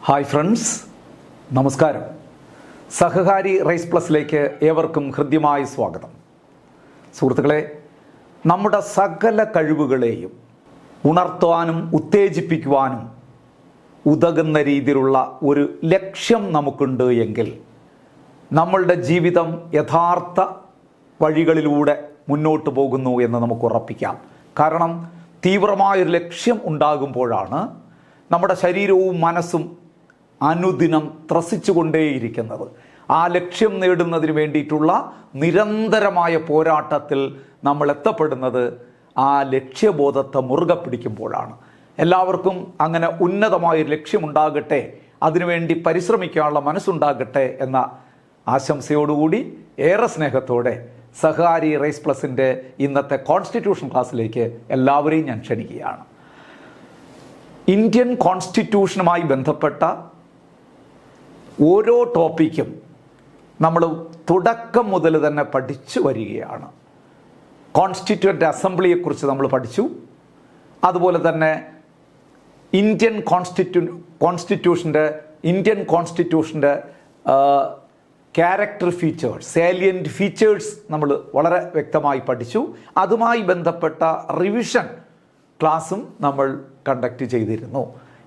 Hi friends, നമസ്കാരം. സഹകാരി rice പ്ലസിലേക്ക് ഏവർക്കും ഹൃദ്യമായ സ്വാഗതം. സുഹൃത്തുക്കളെ, നമ്മുടെ സകല കഴിവുകളെയും ഉണർത്താനും ഉത്തേജിപ്പിക്കുവാനും ഉതകുന്ന രീതിയിലുള്ള ഒരു ലക്ഷ്യം നമുക്കുണ്ട് എങ്കിൽ നമ്മളുടെ ജീവിതം യഥാർത്ഥ വഴികളിലൂടെ മുന്നോട്ട് പോകുന്നു എന്ന് നമുക്ക് ഉറപ്പിക്കാം. കാരണം തീവ്രമായൊരു ലക്ഷ്യം ഉണ്ടാകുമ്പോഴാണ് നമ്മുടെ ശരീരവും മനസ്സും അനുദിനം ത്രസിച്ചുകൊണ്ടേയിരിക്കുന്നത്. ആ ലക്ഷ്യം നേടുന്നതിന് വേണ്ടിയിട്ടുള്ള നിരന്തരമായ പോരാട്ടത്തിൽ നമ്മൾ എത്തപ്പെടുന്നത് ആ ലക്ഷ്യബോധത്തെ മുറുകെ പിടിക്കുമ്പോഴാണ്. എല്ലാവർക്കും അങ്ങനെ ഉന്നതമായൊരു ലക്ഷ്യമുണ്ടാകട്ടെ, അതിനുവേണ്ടി പരിശ്രമിക്കാനുള്ള മനസ്സുണ്ടാകട്ടെ എന്ന ആശംസയോടുകൂടി ഏറെ സ്നേഹത്തോടെ സഹകാരി റൈസ് പ്ലസിൻ്റെ ഇന്നത്തെ കോൺസ്റ്റിറ്റ്യൂഷൻ ക്ലാസ്സിലേക്ക് എല്ലാവരെയും ഞാൻ ക്ഷണിക്കുകയാണ്. ഇന്ത്യൻ കോൺസ്റ്റിറ്റ്യൂഷനുമായി ബന്ധപ്പെട്ട ഓരോ ടോപ്പിക്കും നമ്മൾ തുടക്കം മുതൽ തന്നെ പഠിച്ചു വരികയാണ്. കോൺസ്റ്റിറ്റ്യൂവൻ്റ് അസംബ്ലിയെക്കുറിച്ച് നമ്മൾ പഠിച്ചു. അതുപോലെ തന്നെ ഇന്ത്യൻ കോൺസ്റ്റിറ്റ്യൂഷൻ്റെ ക്യാരക്ടർ ഫീച്ചേഴ്സ്, സാലിയൻറ്റ് ഫീച്ചേഴ്സ് നമ്മൾ വളരെ വ്യക്തമായി പഠിച്ചു. അതുമായി ബന്ധപ്പെട്ട റിവിഷൻ ക്ലാസ്സും നമ്മൾ കണ്ടക്ട് ചെയ്തിരുന്നു.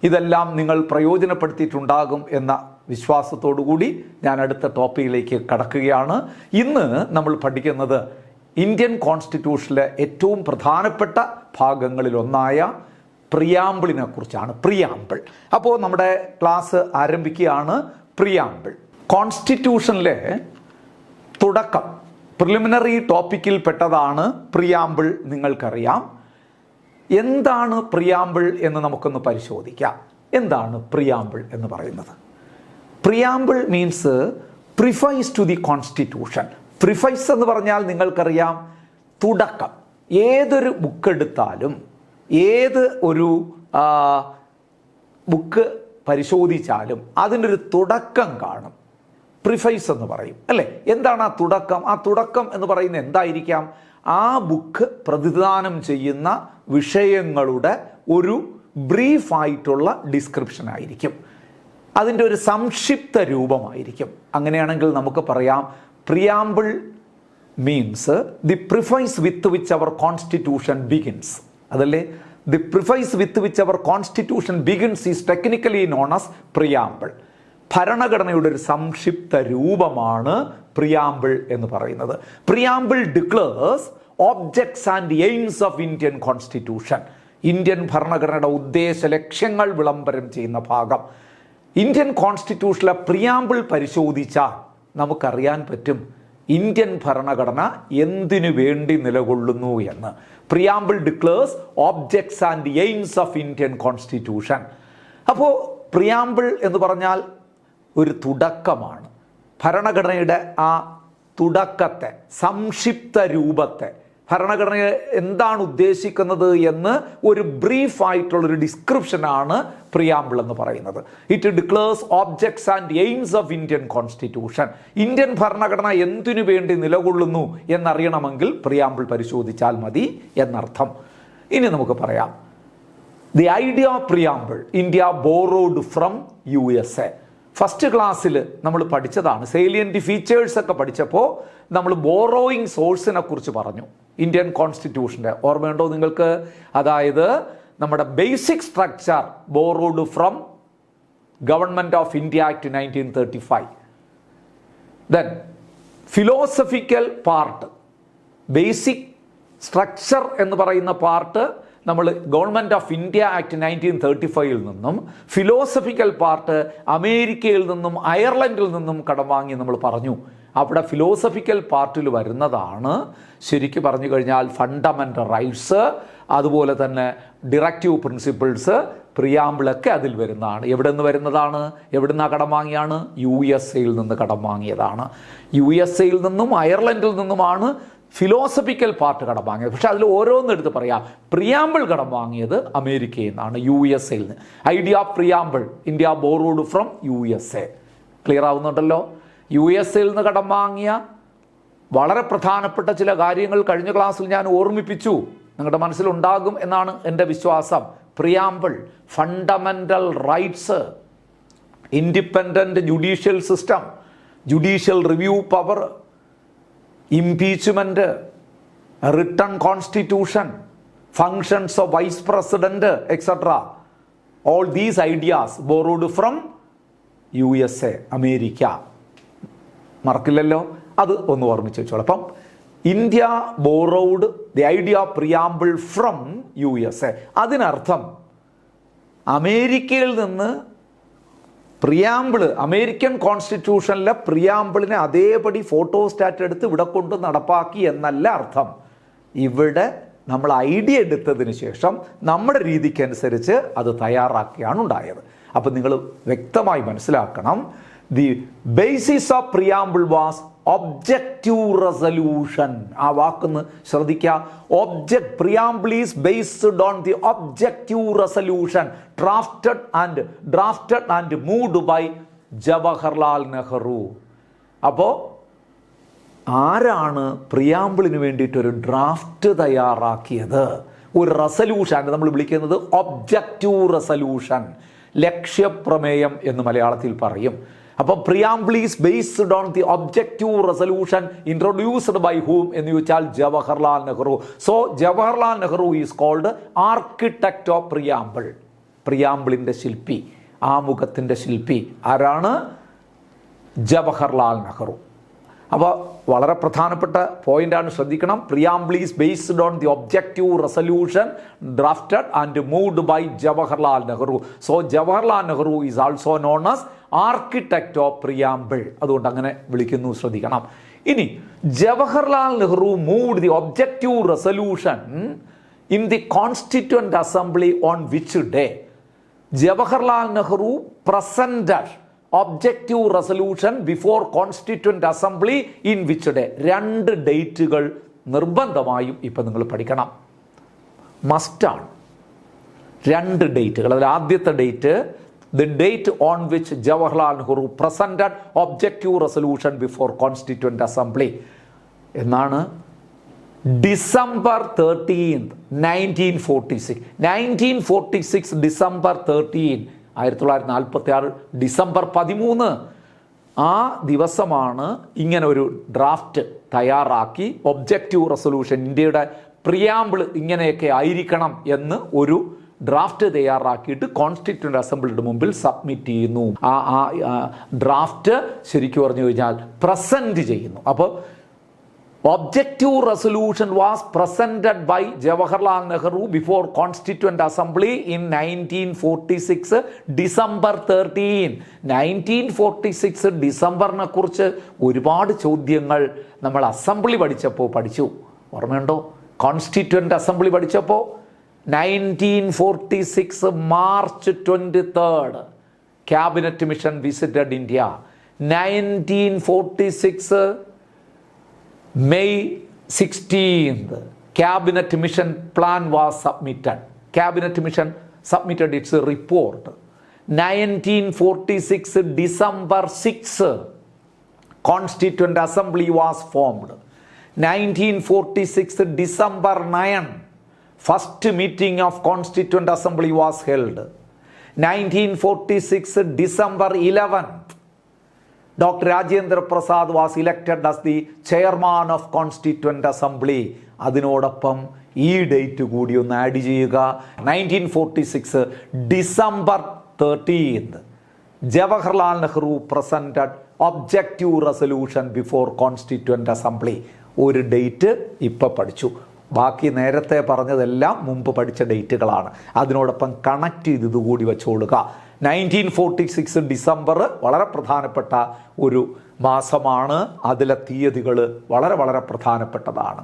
ഇതെല്ലാം നിങ്ങൾ പ്രയോജനപ്പെടുത്തിയിട്ടുണ്ടാകും എന്ന വിശ്വാസത്തോടുകൂടി ഞാൻ അടുത്ത ടോപ്പിക്കിലേക്ക് കടക്കുകയാണ്. ഇന്ന് നമ്മൾ പഠിക്കുന്നത് ഇന്ത്യൻ കോൺസ്റ്റിറ്റ്യൂഷനിലെ ഏറ്റവും പ്രധാനപ്പെട്ട ഭാഗങ്ങളിലൊന്നായ പ്രിയാമ്പിളിനെ കുറിച്ചാണ്. പ്രിയാമ്പിൾ. അപ്പോൾ നമ്മുടെ ക്ലാസ് ആരംഭിക്കുകയാണ്. പ്രിയാമ്പിൾ കോൺസ്റ്റിറ്റ്യൂഷനിലെ തുടക്കം, പ്രിലിമിനറി ടോപ്പിക്കിൽ പെട്ടതാണ് പ്രിയാമ്പിൾ. നിങ്ങൾക്കറിയാം. എന്താണ് പ്രിയാമ്പിൾ എന്ന് നമുക്കൊന്ന് പരിശോധിക്കാം. എന്താണ് പ്രിയാമ്പിൾ എന്ന് പറയുന്നത്? Preamble means preface to the constitution. Preface എന്ന് പറഞ്ഞാൽ നിങ്ങൾക്കറിയാം, തുടക്കം. ഏതൊരു ബുക്ക് എടുത്താലും, ഏത് ഒരു ബുക്ക് പരിശോധിച്ചാലും അതിനൊരു തുടക്കം കാണും. പ്രിഫൈസ് എന്ന് പറയും, അല്ലേ? എന്താണ് ആ തുടക്കം? ആ തുടക്കം എന്ന് പറയുന്നത് എന്തായിരിക്കാം? ആ ബുക്ക് പ്രതിദാനം ചെയ്യുന്ന വിഷയങ്ങളുടെ ഒരു ബ്രീഫായിട്ടുള്ള ഡിസ്ക്രിപ്ഷൻ ആയിരിക്കും. അതിൻ്റെ ഒരു സംക്ഷിപ്ത രൂപമായിരിക്കും. അങ്ങനെയാണെങ്കിൽ നമുക്ക് പറയാം, preamble means the preface with which our constitution begins. അതല്ലേ? The preface with which our constitution begins is technically known as preamble. ഭരണഘടനയുടെ ഒരു സംക്ഷിപ്ത രൂപമാണ് പ്രിയാമ്പിൾ എന്ന് പറയുന്നത്. Preamble declares objects and aims of Indian constitution. Indian ഭരണഘടനയുടെ ഉദ്ദേശ ലക്ഷ്യങ്ങൾ വിളംബരം ചെയ്യുന്ന ഭാഗം. ഇന്ത്യൻ കോൺസ്റ്റിറ്റ്യൂഷനിലെ പ്രിയാമ്പിൾ പരിശോധിച്ചാൽ നമുക്കറിയാൻ പറ്റും ഇന്ത്യൻ ഭരണഘടന എന്തിനു വേണ്ടി നിലകൊള്ളുന്നു എന്ന്. Preamble declares objects and aims of Indian constitution. അപ്പോൾ പ്രിയാമ്പിൾ എന്ന് പറഞ്ഞാൽ ഒരു തുടക്കമാണ്. ഭരണഘടനയുടെ ആ തുടക്കത്തെ, സംക്ഷിപ്ത രൂപത്തെ, ഭരണഘടന എന്താണ് ഉദ്ദേശിക്കുന്നത് എന്ന് ഒരു ബ്രീഫായിട്ടുള്ളൊരു ഡിസ്ക്രിപ്ഷനാണ് പ്രിയാമ്പിൾ എന്ന് പറയുന്നത്. It declares objects and aims of Indian constitution. Indian ഭരണഘടന എന്തിനു വേണ്ടി നിലകൊള്ളുന്നു എന്നറിയണമെങ്കിൽ പ്രിയാമ്പിൾ പരിശോധിച്ചാൽ മതി എന്നർത്ഥം. ഇനി നമുക്ക് പറയാം, the idea of preamble India borrowed from USA. First ക്ലാസ്സിൽ നമ്മൾ പഠിച്ചതാണ്. സേലിയൻറ്റ് ഫീച്ചേഴ്സ് ഒക്കെ പഠിച്ചപ്പോൾ നമ്മൾ ബോറോയിങ് സോഴ്സിനെ കുറിച്ച് പറഞ്ഞു. ഇന്ത്യൻ കോൺസ്റ്റിറ്റ്യൂഷൻ്റെ ഓർമ്മയുണ്ടോ നിങ്ങൾക്ക്? അതായത് നമ്മുടെ basic structure borrowed from government of India act 1935. Then philosophical part, basic structure എന്ന് പറയുന്ന പാർട്ട് നമ്മൾ ഗവൺമെൻറ് ഓഫ് ഇന്ത്യ ആക്ട് 1935 നിന്നും, ഫിലോസഫിക്കൽ പാർട്ട് അമേരിക്കയിൽ നിന്നും അയർലൻഡിൽ നിന്നും കടം വാങ്ങി നമ്മൾ പറഞ്ഞു. അവിടെ ഫിലോസഫിക്കൽ പാർട്ടിൽ വരുന്നതാണ് ശരിക്കും പറഞ്ഞു കഴിഞ്ഞാൽ ഫണ്ടമെൻ്റൽ റൈറ്റ്സ്, അതുപോലെ തന്നെ ഡിറക്റ്റീവ് പ്രിൻസിപ്പിൾസ്, പ്രിയാമ്പിളൊക്കെ അതിൽ വരുന്നതാണ്. എവിടെ നിന്ന് വരുന്നതാണ്? എവിടെ നിന്നാണ് കടം വാങ്ങിയാണ്? USA നിന്ന് കടം വാങ്ങിയതാണ്. USA നിന്നും അയർലൻഡിൽ നിന്നുമാണ് ഫിലോസഫിക്കൽ പാർട്ട് കടം വാങ്ങിയത്. പക്ഷെ അതിൽ ഓരോന്നെടുത്ത് പറയാം. പ്രിയാമ്പിൾ കടം വാങ്ങിയത് അമേരിക്കയിൽ നിന്നാണ്, USA നിന്ന്. Idea of preamble India borrowed from USA. Clear ആവുന്നുണ്ടല്ലോ? USA നിന്ന് കടം വാങ്ങിയ വളരെ പ്രധാനപ്പെട്ട ചില കാര്യങ്ങൾ കഴിഞ്ഞ ക്ലാസ്സിൽ ഞാൻ ഓർമ്മിപ്പിച്ചു. നിങ്ങളുടെ മനസ്സിലുണ്ടാകും എന്നാണ് എൻ്റെ വിശ്വാസം. Preamble, fundamental rights, independent judicial system, judicial review power, impeachment, written constitution, functions of vice president etcetera. All these ideas borrowed from USA, America. മറക്കില്ലല്ലോ, അത് ഒന്ന് ഓർമ്മിച്ച് വെച്ചോളൂ. അപ്പം India borrowed the idea preamble from USA. അതിനർത്ഥം അമേരിക്കയിൽ നിന്ന് preamble, American കോൺസ്റ്റിറ്റ്യൂഷനിലെ പ്രിയാമ്പിളിനെ അതേപടി ഫോട്ടോസ്റ്റാറ്റ് എടുത്ത് ഇവിടെ കൊണ്ട് നടപ്പാക്കി എന്നല്ല അർത്ഥം. ഇവിടെ നമ്മൾ ഐഡിയ എടുത്തതിന് ശേഷം നമ്മുടെ രീതിക്കനുസരിച്ച് അത് തയ്യാറാക്കിയാണ് ഉണ്ടായത്. അപ്പം നിങ്ങൾ വ്യക്തമായി മനസ്സിലാക്കണം, the basis of preamble was objective resolution. ആ വാക്കൊന്ന് ശ്രദ്ധിക്കുക. Preamble is based on the objective resolution drafted and moved by Jawaharlal Nehru. അപ്പോൾ ആരാണ് പ്രിയാമ്പിളിന് വേണ്ടിയിട്ടൊരു ഡ്രാഫ്റ്റ് തയ്യാറാക്കിയത്? ഒരു റെസൊല്യൂഷൻ നമ്മൾ വിളിക്കുന്നത് ഒബ്ജക്റ്റീവ് റെസൊല്യൂഷൻ, ലക്ഷ്യപ്രമേയം എന്ന് മലയാളത്തിൽ പറയും. അപ്പോൾ preamble is based on the objective resolution introduced by whom എന്ന് ചോദിച്ചാൽ Jawaharlal Nehru. So Jawaharlal Nehru is called architect of preamble. പ്രിയാമ്പിളിൻ്റെ ശില്പി, ആമുഖത്തിൻ്റെ ശില്പി ആരാണ്? ജവഹർലാൽ നെഹ്റു. അപ്പോൾ വളരെ പ്രധാനപ്പെട്ട പോയിന്റാണ്, ശ്രദ്ധിക്കണം. Preamble is based on the objective resolution drafted and moved by Jawaharlal Nehru. So Jawaharlal Nehru is also known as architect of preamble. അതുകൊണ്ട് അങ്ങനെ വിളിക്കുന്നു, ശ്രദ്ധിക്കണം. ഇനി Jawaharlal Nehru moved the objective resolution in the constituent assembly on which day? Jawaharlal Nehru presented objective resolution before constituent assembly in which day? 2 ഡേറ്റുകൾ നിർബന്ധമായും ഇപ്പം നിങ്ങൾ പഠിക്കണം, മസ്റ്റാണ്. 2 ഡേറ്റുകൾ. അതിൽ ആദ്യത്തെ date, the date on which Jawaharlal Nehru presented objective resolution before constituent assembly എന്നാണ്. ഡിസംബർ 13, 1946. 1946 ഡിസംബർ 13, 1946 ഡിസംബർ 13 ആ ദിവസമാണ് ഇങ്ങനെ ഒരു ഡ്രാഫ്റ്റ് തയ്യാറാക്കി ഒബ്ജക്റ്റീവ് റെസൊല്യൂഷൻ, ഇന്ത്യയുടെ പ്രിയാമ്പിൾ ഇങ്ങനെയൊക്കെ ആയിരിക്കണം എന്ന് ഒരു ഡ്രാഫ്റ്റ് തയ്യാറാക്കിയിട്ട് കോൺസ്റ്റിറ്റ്യൂവന്റ് അസംബ്ലിയുടെ മുമ്പിൽ സബ്മിറ്റ് ചെയ്യുന്നു. ആ ഡ്രാഫ്റ്റ് ശരിക്കും പറഞ്ഞു കഴിഞ്ഞാൽ പ്രസന്റ് ചെയ്യുന്നു. അപ്പോൾ objective resolution was presented by Jawaharlal Nehru before constituent assembly in 1946 December 13. 1946 ഡിസംബറിനെ കുറിച്ച് ഒരുപാട് ചോദ്യങ്ങൾ നമ്മൾ അസംബ്ലി പഠിച്ചപ്പോൾ പഠിച്ചു. ഓർമ്മയുണ്ടോ? കോൺസ്റ്റിറ്റ്യൂവന്റ് അസംബ്ലി പഠിച്ചപ്പോൾ 1946 March 23 cabinet mission visited India. 1946 May 16th, Cabinet Mission Plan was submitted. Cabinet Mission submitted its report. 1946 December 6, Constituent Assembly was formed. 1946 December 9, first meeting of Constituent Assembly was held. 1946 December 11, Dr. Rajendra Prasad was elected as the chairman of Constituent Assembly. അതിനോടൊപ്പം ഈ date കൂടി ഒന്ന് add ചെയ്യുക. 1946 December 13 Jawaharlal Nehru presented objective resolution before constituent assembly. ഒരു date ഇപ്പം പഠിച്ചു. ബാക്കി നേരത്തെ പറഞ്ഞതെല്ലാം മുമ്പ് പഠിച്ച ഡേറ്റുകളാണ്. അതിനോടൊപ്പം കണക്ട് ചെയ്ത് ഇതുകൂടി വെച്ചോളുക. 1946 ഡിസംബർ വളരെ പ്രധാനപ്പെട്ട ഒരു മാസമാണ്. അതിലെ തീയതികൾ വളരെ വളരെ പ്രധാനപ്പെട്ടതാണ്.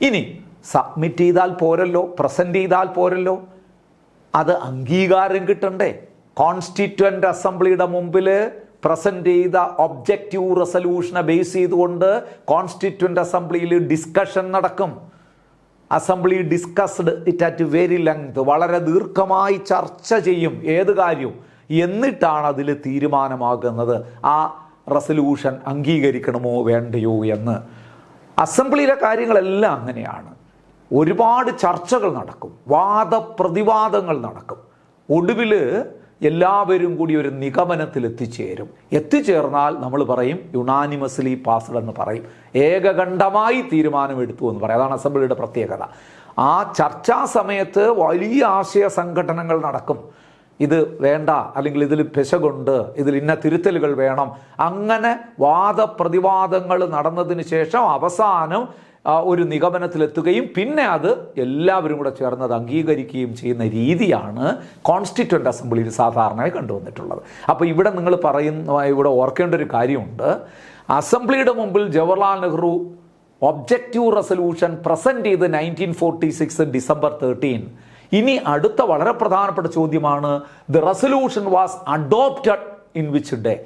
ഇനി സബ്മിറ്റ് ചെയ്താൽ പോരല്ലോ, പ്രസൻറ്റ് ചെയ്താൽ പോരല്ലോ, അത് അംഗീകാരം കിട്ടണ്ടേ? കോൺസ്റ്റിറ്റ്യൂവൻ്റ് അസംബ്ലിയുടെ മുമ്പിൽ പ്രസൻറ്റ് ചെയ്ത ഒബ്ജക്റ്റീവ് റെസൊല്യൂഷനെ ബേസ് ചെയ്തുകൊണ്ട് കോൺസ്റ്റിറ്റ്യൂവൻ്റ് അസംബ്ലിയിൽ ഡിസ്കഷൻ നടക്കും. Assembly discussed it at very length, വളരെ ദീർഘമായി ചർച്ച ചെയ്യും ഏത് കാര്യവും. എന്നിട്ടാണ് അതിൽ തീരുമാനമാകുന്നത് ആ റെസൊല്യൂഷൻ അംഗീകരിക്കണമോ വേണ്ടയോ എന്ന്. അസംബ്ലിയിലെ കാര്യങ്ങളെല്ലാം അങ്ങനെയാണ്. ഒരുപാട് ചർച്ചകൾ നടക്കും, വാദപ്രതിവാദങ്ങൾ നടക്കും. ഒടുവിൽ എല്ലാവരും കൂടി ഒരു നിഗമനത്തിൽ എത്തിച്ചേർന്നാൽ നമ്മൾ പറയും യുണാനിമസ്ലി പാസ്ഡ് എന്ന് പറയും. ഏകകണ്ഠമായി തീരുമാനമെടുത്തു എന്ന് പറയും. അതാണ് അസംബ്ലിയുടെ പ്രത്യേകത. ആ ചർച്ചാ സമയത്ത് വലിയ ആശയ സംഘടനകൾ നടക്കും. ഇത് വേണ്ട, അല്ലെങ്കിൽ ഇതിൽ പെശകുണ്ട്, ഇതിൽ ഇന്ന തിരുത്തലുകൾ വേണം. അങ്ങനെ വാദപ്രതിവാദങ്ങൾ നടന്നതിന് ശേഷം അവസാനം ഒരു നിഗമനത്തിലെത്തുകയും പിന്നെ അത് എല്ലാവരും കൂടെ ചേർന്ന് അത് അംഗീകരിക്കുകയും ചെയ്യുന്ന രീതിയാണ് കോൺസ്റ്റിറ്റ്യൂവൻ്റ് അസംബ്ലിയിൽ സാധാരണയായി കണ്ടുവന്നിട്ടുള്ളത്. അപ്പോൾ ഇവിടെ നിങ്ങൾ ഇവിടെ ഓർക്കേണ്ട ഒരു കാര്യമുണ്ട്. അസംബ്ലിയുടെ മുമ്പിൽ Jawaharlal Nehru objective resolution present ചെയ്ത് 1946 ഡിസംബർ 13. ഇനി അടുത്ത വളരെ പ്രധാനപ്പെട്ട ചോദ്യമാണ്, the resolution was adopted in which day?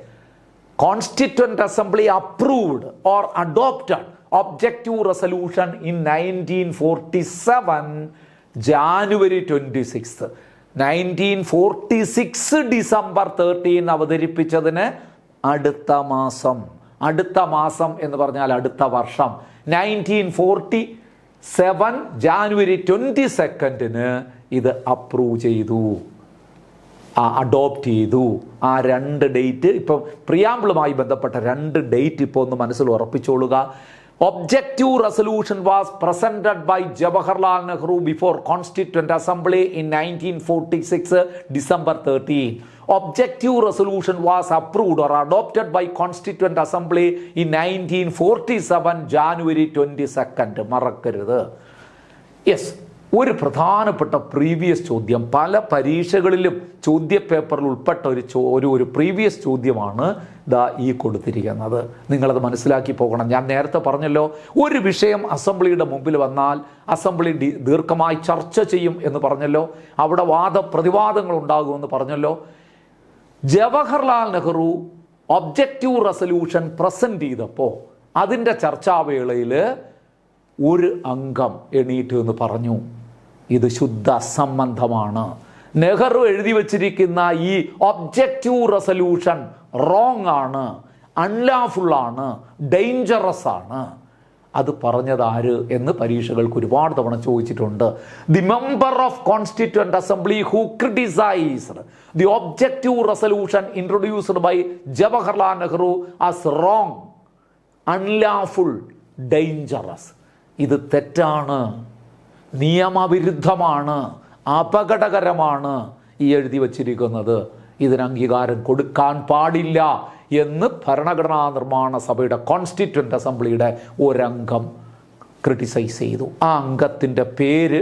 Constituent assembly approved or adopted objective resolution in 1947 January 26. 1946 December 13 അവതരിപ്പിച്ചതിന് അടുത്ത മാസം എന്ന് പറഞ്ഞാൽ അടുത്ത വർഷം 1947 ജാനുവരി 22 ഇത് അപ്രൂവ് ചെയ്തു, അഡോപ്റ്റ് ചെയ്തു. ആ 2 ഡേറ്റ് ഇപ്പം പ്രിയാമ്പിളുമായി ബന്ധപ്പെട്ട 2 ഡേറ്റ് ഇപ്പോൾ ഒന്ന് മനസ്സിൽ ഉറപ്പിച്ചോളുക. Objective resolution was presented by Jawaharlal Nehru before Constituent Assembly in 1946 December 13. Objective resolution was approved or adopted by Constituent Assembly in 1947 January 22. മറക്കരുത്. യെസ്, ഒരു പ്രധാനപ്പെട്ട പ്രീവിയസ് ചോദ്യം, പല പരീക്ഷകളിലും ചോദ്യപേപ്പറിൽ ഉൾപ്പെട്ട ഒരു പ്രീവിയസ് ചോദ്യമാണ് ഈ കൊടുത്തിരിക്കുന്നത്. നിങ്ങളത് മനസ്സിലാക്കി പോകണം. ഞാൻ നേരത്തെ പറഞ്ഞല്ലോ, ഒരു വിഷയം അസംബ്ലിയുടെ മുമ്പിൽ വന്നാൽ അസംബ്ലി ദീർഘമായി ചർച്ച ചെയ്യും എന്ന് പറഞ്ഞല്ലോ, അവിടെ വാദപ്രതിവാദങ്ങൾ ഉണ്ടാകുമെന്ന് പറഞ്ഞല്ലോ. Jawaharlal Nehru objective resolution present ചെയ്തപ്പോൾ അതിൻ്റെ ചർച്ചാവേളയിൽ ഒരു അംഗം എണീറ്റ് എന്ന് പറഞ്ഞു, ഇത് ശുദ്ധ അസംബന്ധമാണ്. നെഹ്റു എഴുതി വച്ചിരിക്കുന്ന ഈ ഒബ്ജക്റ്റീവ് റെസൊല്യൂഷൻ റോങ് ആണ്, അൺലാഫുള്ളാണ്, ഡേഞ്ചറസ് ആണ്. അത് പറഞ്ഞത് ആര് എന്ന് പരീക്ഷകൾക്ക് ഒരുപാട് തവണ ചോദിച്ചിട്ടുണ്ട്. The member of constituent assembly who criticized the objective resolution introduced by Jawaharlal Nehru as wrong, unlawful, dangerous. ഇത് തെറ്റാണ്, നിയമവിരുദ്ധമാണ്, അപകടകരമാണ് ഈ എഴുതി വച്ചിരിക്കുന്നത്, ഇതിന് അംഗീകാരം കൊടുക്കാൻ പാടില്ല എന്ന് ഭരണഘടനാ നിർമ്മാണ സഭയുടെ കോൺസ്റ്റിറ്റ്യൂവൻ്റ് അസംബ്ലിയുടെ ഒരംഗം ക്രിട്ടിസൈസ് ചെയ്തു. ആ അംഗത്തിൻ്റെ പേര്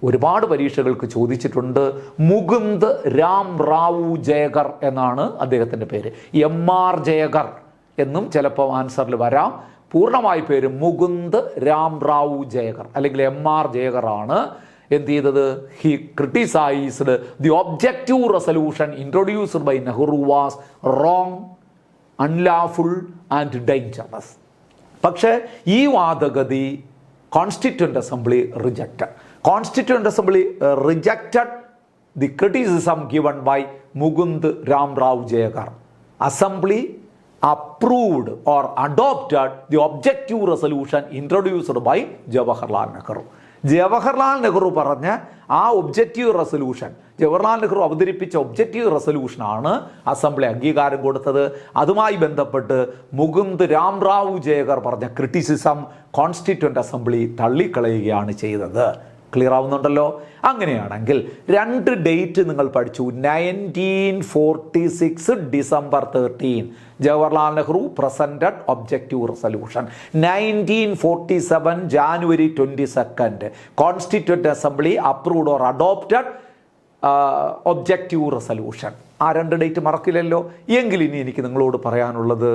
ഒരുപാട് പരീക്ഷകൾക്ക് ചോദിച്ചിട്ടുണ്ട്. മുകുന്ദ് രാം റാവു ജയകർ എന്നാണ് അദ്ദേഹത്തിൻ്റെ പേര്. MR ജയകർ എന്നും ചിലപ്പോൾ ആൻസറിൽ വരാം. പൂർണ്ണമായ പേര് മുകുന്ദ് രാം റാവു ജയകർ അല്ലെങ്കിൽ MR ജയകർ ആണ്. എന്ത് ചെയ്തത്? He criticised the objective resolution introduced by Nehru was wrong, unlawful and dangerous. പക്ഷേ ഈ വാദഗതി കോൺസ്റ്റിറ്റ്യൂവൻ്റ് അസംബ്ലി റിജക്റ്റഡ്. കോൺസ്റ്റിറ്റ്യൂവൻ്റ് assembly rejected the criticism given by Mukund Ram Rao Jayakar. Assembly approved or adopted the objective resolution introduced by Jawaharlal Nehru. Jawaharlal Nehru പറഞ്ഞ ആ objective resolution, Jawaharlal Nehru അവതരിപ്പിച്ച objective റെസൊല്യൂഷനാണ് assembly അംഗീകാരം കൊടുത്തത്. അതുമായി ബന്ധപ്പെട്ട് മുകുന്ദ് രാം റാവു ജയകർ പറഞ്ഞ ക്രിറ്റിസിസം കോൺസ്റ്റിറ്റ്യൂവൻ്റ് അസംബ്ലി തള്ളിക്കളയുകയാണ് ചെയ്തത്. ക്ലിയർ ആവുന്നുണ്ടല്ലോ? അങ്ങനെയാണെങ്കിൽ 2 ഡേറ്റ് നിങ്ങൾ പഠിച്ചു. 1946 December 13 Jawaharlal Nehru presented objective resolution. 1947 January 22 constituent assembly approved or adopted objective resolution. ആ 2 ഡേറ്റ് മറക്കില്ലല്ലോ. എങ്കിൽ ഇനി എനിക്ക് നിങ്ങളോട് പറയാനുള്ളത്,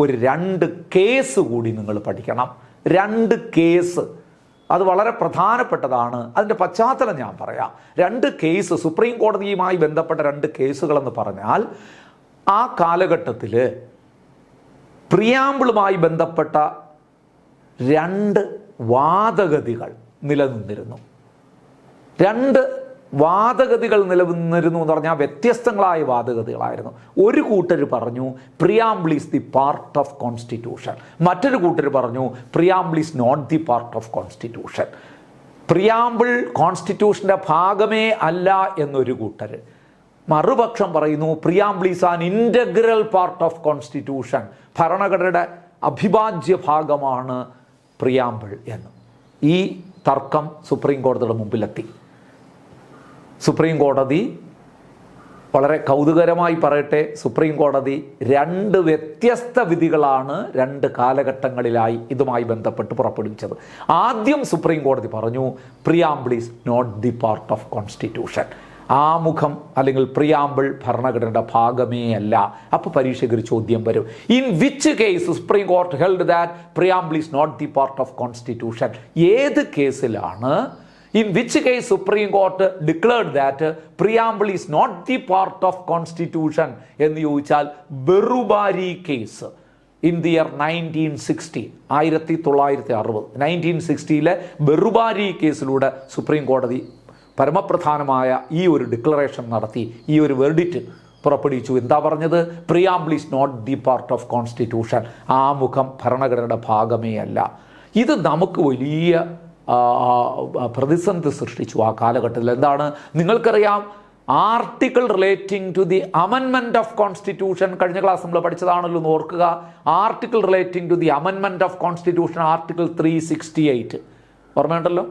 ഒരു 2 കേസ് കൂടി നിങ്ങൾ പഠിക്കണം. 2 കേസ്, അത് വളരെ പ്രധാനപ്പെട്ടതാണ്. അതിൻ്റെ പശ്ചാത്തലം ഞാൻ പറയാം. 2 കേസ്, സുപ്രീം കോടതിയുമായി ബന്ധപ്പെട്ട 2 കേസുകളെന്ന് പറഞ്ഞാൽ, ആ കാലഘട്ടത്തിൽ പ്രിയാമ്പിളുമായി ബന്ധപ്പെട്ട 2 വാദഗതികൾ നിലനിന്നിരുന്നു. 2 വാദഗതികൾ നിലനിന്നിരുന്നു എന്ന് പറഞ്ഞാൽ വ്യത്യസ്തങ്ങളായ വാദഗതികളായിരുന്നു. ഒരു കൂട്ടർ പറഞ്ഞു preamble is the part of constitution, മറ്റൊരു കൂട്ടർ പറഞ്ഞു preamble is not the part of constitution. Preamble കോൺസ്റ്റിറ്റ്യൂഷൻ്റെ ഭാഗമേ അല്ല എന്നൊരു കൂട്ടർ, മറുപക്ഷം പറയുന്നു preamble is an integral part of constitution, ഭരണഘടനയുടെ അവിഭാജ്യ ഭാഗമാണ് പ്രിയാമ്പിൾ എന്ന്. ഈ തർക്കം സുപ്രീം കോടതിയുടെ മുമ്പിലെത്തി. സുപ്രീം കോടതി, വളരെ കൗതുകരമായി പറയട്ടെ, സുപ്രീം കോടതി 2 വ്യത്യസ്ത വിധികളാണ് 2 കാലഘട്ടങ്ങളിലായി ഇതുമായി ബന്ധപ്പെട്ട് പുറപ്പെടുവിച്ചത്. ആദ്യം സുപ്രീം കോടതി പറഞ്ഞു preamble is not the part of constitution, ആമുഖം അല്ലെങ്കിൽ പ്രിയാമ്പിൾ ഭരണഘടനയുടെ ഭാഗമേ അല്ല. അപ്പോൾ പരീക്ഷയ്ക്ക് ഒരു ചോദ്യം വരും, in which case supreme court held that preamble is not the part of constitution? ഏത് കേസിലാണ് in which case Supreme Court declared that preamble is not the part of constitution എന്ന് ചോദിച്ചാൽ Berubari case in the year 1960, 1960 1960 Berubari കേസിലൂടെ supreme കോടതി പരമപ്രധാനമായ ഈ ഒരു declaration നടത്തി, ഈ ഒരു വെർഡിക്റ്റ് പുറപ്പെടുവിച്ചു. എന്താ പറഞ്ഞത്? Preamble is not the part of constitution, ആമുഖം ഭരണഘടനയുടെ ഭാഗമേ അല്ല. ഇത് നമുക്ക് വലിയ പ്രതിസന്ധി സൃഷ്ടിച്ചു ആ കാലഘട്ടത്തിൽ. എന്താണ്? നിങ്ങൾക്കറിയാം, article relating to the amendment of constitution, കഴിഞ്ഞ ക്ലാസ് നമ്മൾ പഠിച്ചതാണല്ലോ എന്ന് ഓർക്കുക. Article relating to the amendment of constitution article 368 ഓർമ്മയുണ്ടല്ലോ.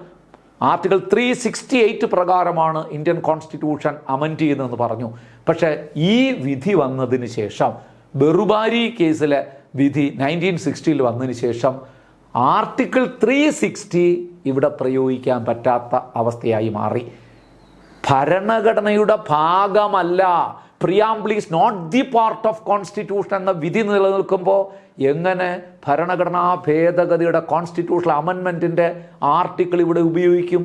ആർട്ടിക്കിൾ 368 പ്രകാരമാണ് ഇന്ത്യൻ കോൺസ്റ്റിറ്റ്യൂഷൻ അമെൻഡ് ചെയ്യുന്നതെന്ന് പറഞ്ഞു. പക്ഷേ ഈ വിധി വന്നതിന് ശേഷം, ബെറുബാരി കേസിലെ വിധി 1960 വന്നതിന് ശേഷം ആർട്ടിക്കിൾ 360 ഇവിടെ പ്രയോഗിക്കാൻ പറ്റാത്ത അവസ്ഥയായി മാറി. ഭരണഘടനയുടെ ഭാഗമല്ല, preamble is not the part of constitution എന്ന വിധി നിലനിൽക്കുമ്പോൾ എങ്ങനെ ഭരണഘടനാ ഭേദഗതിയുടെ കോൺസ്റ്റിറ്റ്യൂഷണൽ അമെൻമെൻറ്റിൻ്റെ ആർട്ടിക്കിൾ ഇവിടെ ഉപയോഗിക്കും?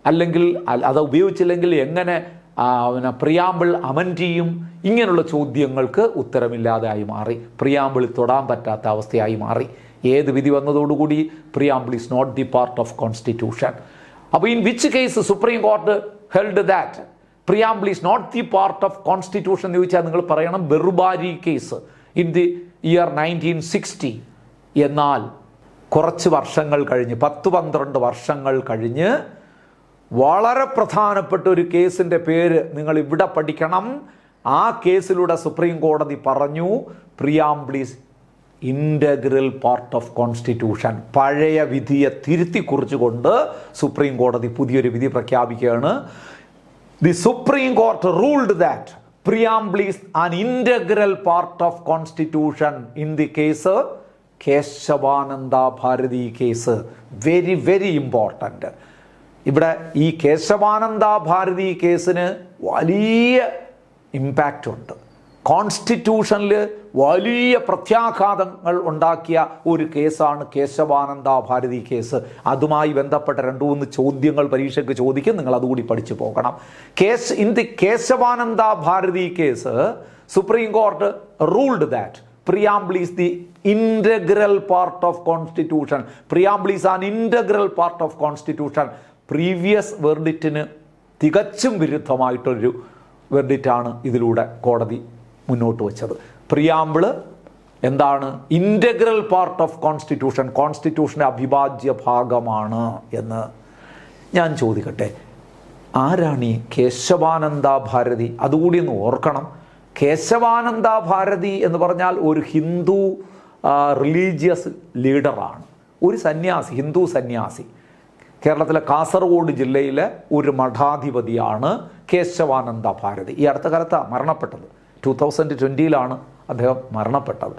അല്ലെങ്കിൽ അത് ഉപയോഗിച്ചില്ലെങ്കിൽ എങ്ങനെ പ്രിയാമ്പിൾ അമെൻഡ് ചെയ്യും? ഇങ്ങനെയുള്ള ചോദ്യങ്ങൾക്ക് ഉത്തരമില്ലാതായി മാറി. പ്രിയാമ്പിൾ തൊടാൻ പറ്റാത്ത അവസ്ഥയായി മാറി. ഏത് വിധി വന്നതോടുകൂടി? Preamble is not the part of constitution. അപ്പോൾ in which case supreme court held that preamble is not the part of constitution എന്ന് ചോദിച്ചാൽ നിങ്ങൾ പറയണം Berubari case in the year 1960. എന്നാൽ കുറച്ച് വർഷങ്ങൾ കഴിഞ്ഞ്, 10-12 വർഷങ്ങൾ കഴിഞ്ഞ്, വളരെ പ്രധാനപ്പെട്ട ഒരു കേസിൻ്റെ പേര് നിങ്ങൾ ഇവിടെ പഠിക്കണം. ആ കേസിലൂടെ സുപ്രീം കോടതി പറഞ്ഞു preamble is integral part of constitution. പഴയ വിധിയെ തിരുത്തി കുറിച്ചുകൊണ്ട് സുപ്രീം കോടതി പുതിയൊരു വിധി പ്രഖ്യാപിക്കുകയാണ്. The supreme court ruled that preamble is an integral part of constitution in the case Kesavananda Bharati case. Very very important. ഇവിടെ ഈ കേശവാനന്ദ ഭാരതി കേസിന് വലിയ ഇമ്പാക്റ്റ് ഉണ്ട്. കോൺസ്റ്റിറ്റ്യൂഷനിൽ വലിയ പ്രത്യാഘാതങ്ങൾ ഉണ്ടാക്കിയ ഒരു കേസാണ് കേശവാനന്ദ ഭാരതി കേസ്. അതുമായി ബന്ധപ്പെട്ട 2-3 ചോദ്യങ്ങൾ പരീക്ഷയ്ക്ക് ചോദിക്കും. നിങ്ങൾ അതുകൂടി പഠിച്ചു പോകണം. In the Kesavananda Bharati case supreme court ruled that preamble is the integral part of constitution. Preamble is an integral part of constitution. Previous വെർഡിക്റ്റിന് തികച്ചും വിരുദ്ധമായിട്ടൊരു വെർഡിക്റ്റാണ് ഇതിലൂടെ കോടതി മുന്നോട്ട് വച്ചത്. പ്രിയാമ്പിള് എന്താണ്? ഇൻ്റഗ്രൽ പാർട്ട് ഓഫ് കോൺസ്റ്റിറ്റ്യൂഷൻ, കോൺസ്റ്റിറ്റ്യൂഷൻ്റെ അവിഭാജ്യ ഭാഗമാണ് എന്ന്. ഞാൻ ചോദിക്കട്ടെ, ആരാണ് ഈ കേശവാനന്ദ ഭാരതി? അതുകൂടി ഒന്ന് ഓർക്കണം. കേശവാനന്ദ ഭാരതി എന്ന് പറഞ്ഞാൽ ഒരു ഹിന്ദു റിലീജിയസ് ലീഡറാണ്, ഒരു സന്യാസി, ഹിന്ദു സന്യാസി. കേരളത്തിലെ കാസർഗോഡ് ജില്ലയിലെ ഒരു മഠാധിപതിയാണ് കേശവാനന്ദ ഭാരതി. ഈ അടുത്ത കാലത്താണ് മരണപ്പെട്ടത്. 2020 അദ്ദേഹം മരണപ്പെട്ടത്.